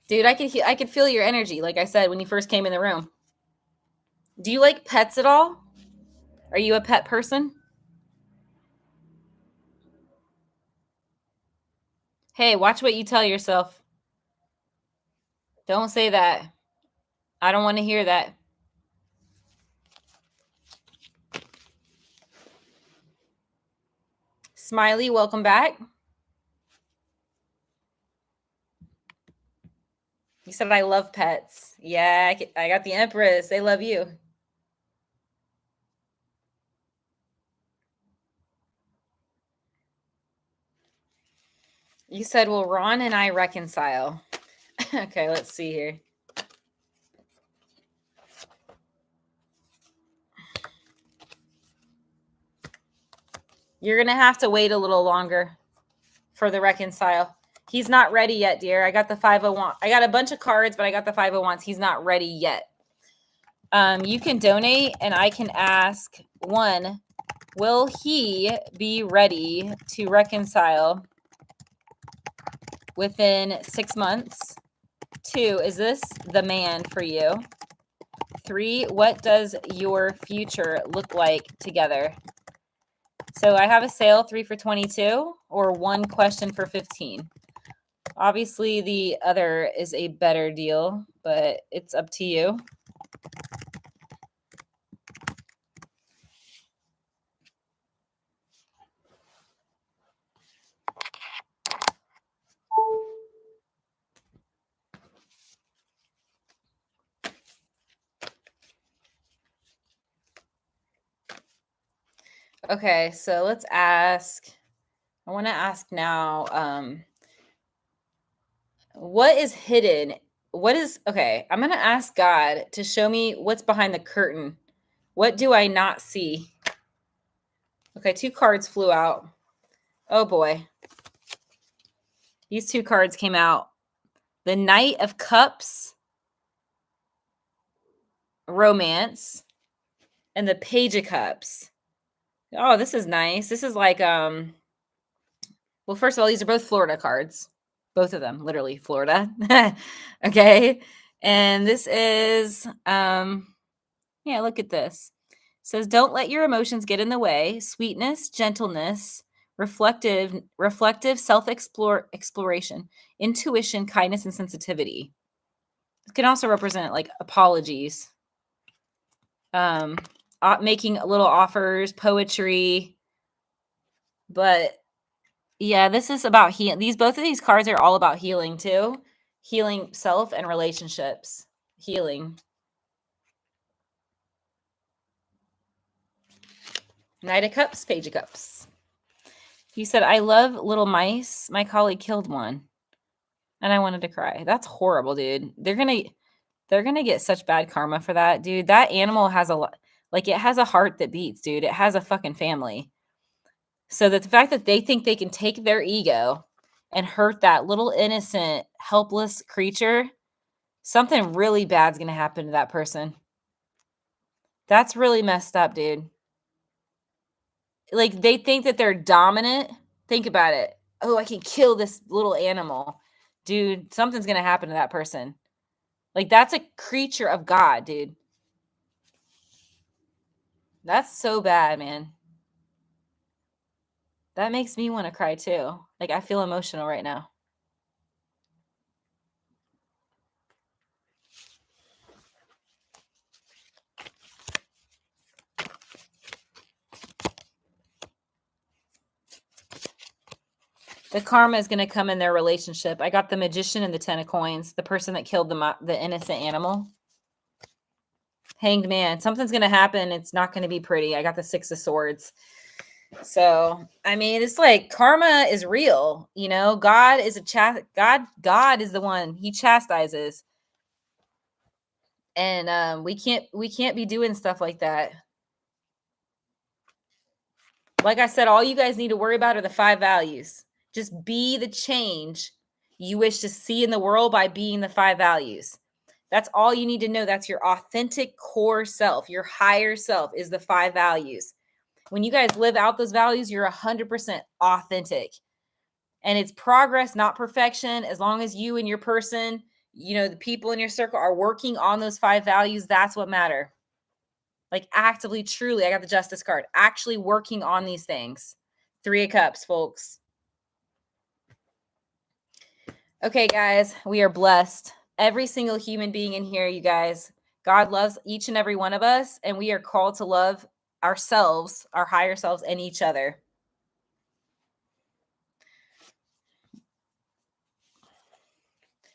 Dude, I could feel your energy, like I said, when you first came in the room. Do you like pets at all? Are you a pet person? Hey, watch what you tell yourself. Don't say that. I don't want to hear that. Smiley, welcome back. You said I love pets. Yeah, I got the Empress. They love you. You said, will Ron and I reconcile? Okay, let's see here. You're going to have to wait a little longer for the reconcile. He's not ready yet, dear. I got the 501. I got a bunch of cards, but I got the 501s. He's not ready yet. You can donate and I can ask, 1, will he be ready to reconcile within 6 months? 2, is this the man for you? 3, what does your future look like together? So I have a sale, 3 for $22 or 1 question for $15. Obviously, the other is a better deal, but it's up to you. Okay, so let's ask. I want to ask now, what is hidden? Okay, I'm going to ask God to show me what's behind the curtain. What do I not see? Okay, 2 cards flew out. Oh boy. These 2 cards came out. The Knight of Cups, romance, and the Page of Cups. Oh, this is nice. This is like, well, first of all, these are both Florida cards. Both of them, literally Florida. Okay. And this is, yeah, look at this. It says, don't let your emotions get in the way. Sweetness, gentleness, reflective self-exploration, intuition, kindness, and sensitivity. It can also represent like apologies, making little offers, poetry. But yeah, this is about healing. Both of these cards are all about healing too. Healing self and relationships. Healing. Knight of Cups, Page of Cups. He said, I love little mice. My colleague killed one. And I wanted to cry. That's horrible, dude. They're gonna get such bad karma for that, dude. That animal has it has a heart that beats, dude. It has a fucking family. So that the fact that they think they can take their ego and hurt that little innocent, helpless creature, something really bad's gonna happen to that person. That's really messed up, dude. Like, they think that they're dominant. Think about it. Oh, I can kill this little animal. Dude, something's gonna happen to that person. Like, that's a creature of God, dude. That's so bad, man. That makes me want to cry too. Like, I feel emotional right now. The karma is going to come in their relationship. I got the Magician and the 10 of Coins, the person that killed the innocent animal. Hanged Man. Something's going to happen. It's not going to be pretty. I got the 6 of Swords. So, I mean, it's like karma is real. You know, God is God is the one. He chastises. And we can't be doing stuff like that. Like I said, all you guys need to worry about are the 5 values. Just be the change you wish to see in the world by being the 5 values. That's all you need to know. That's your authentic core self. Your higher self is the 5 values. When you guys live out those values, you're 100% authentic. And it's progress, not perfection. As long as you and your person, you know, the people in your circle are working on those 5 values, that's what matter. Like, actively, truly, I got the Justice card, actually working on these things. 3 of Cups, folks. Okay, guys, we are blessed. Every single human being in here, you guys, God loves each and every one of us, and we are called to love ourselves, our higher selves, and each other.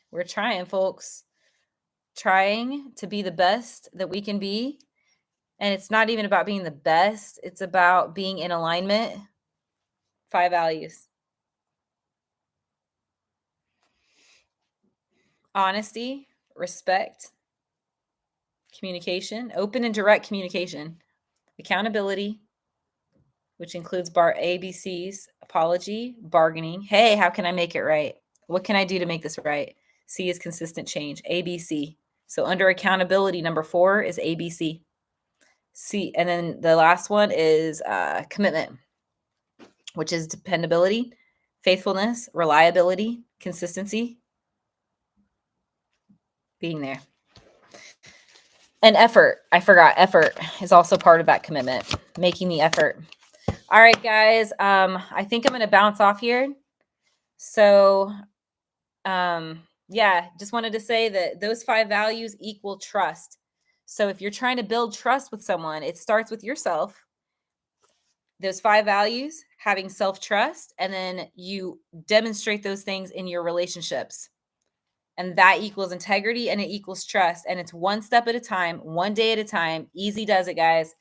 We're trying, folks. Trying to be the best that we can be. And it's not even about being the best. It's about being in alignment. 5 values. Honesty, respect, communication, open and direct communication, accountability, which includes ABCs, apology, bargaining. Hey, how can I make it right? What can I do to make this right? C is consistent change. ABC. So under accountability, number 4 is ABC. C, and then the last one is commitment, which is dependability, faithfulness, reliability, consistency, being there. And effort. I forgot. Effort is also part of that commitment, making the effort. All right, guys. I think I'm going to bounce off here. So, yeah, just wanted to say that those 5 values equal trust. So if you're trying to build trust with someone, it starts with yourself. Those 5 values, having self-trust, and then you demonstrate those things in your relationships. And that equals integrity and it equals trust. And it's one step at a time, one day at a time. Easy does it, guys.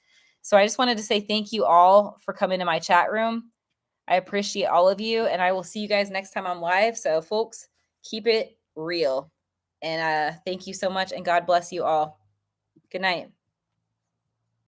So I just wanted to say thank you all for coming to my chat room. I appreciate all of you. And I will see you guys next time I'm live. So folks, keep it real. And thank you so much. And God bless you all. Good night.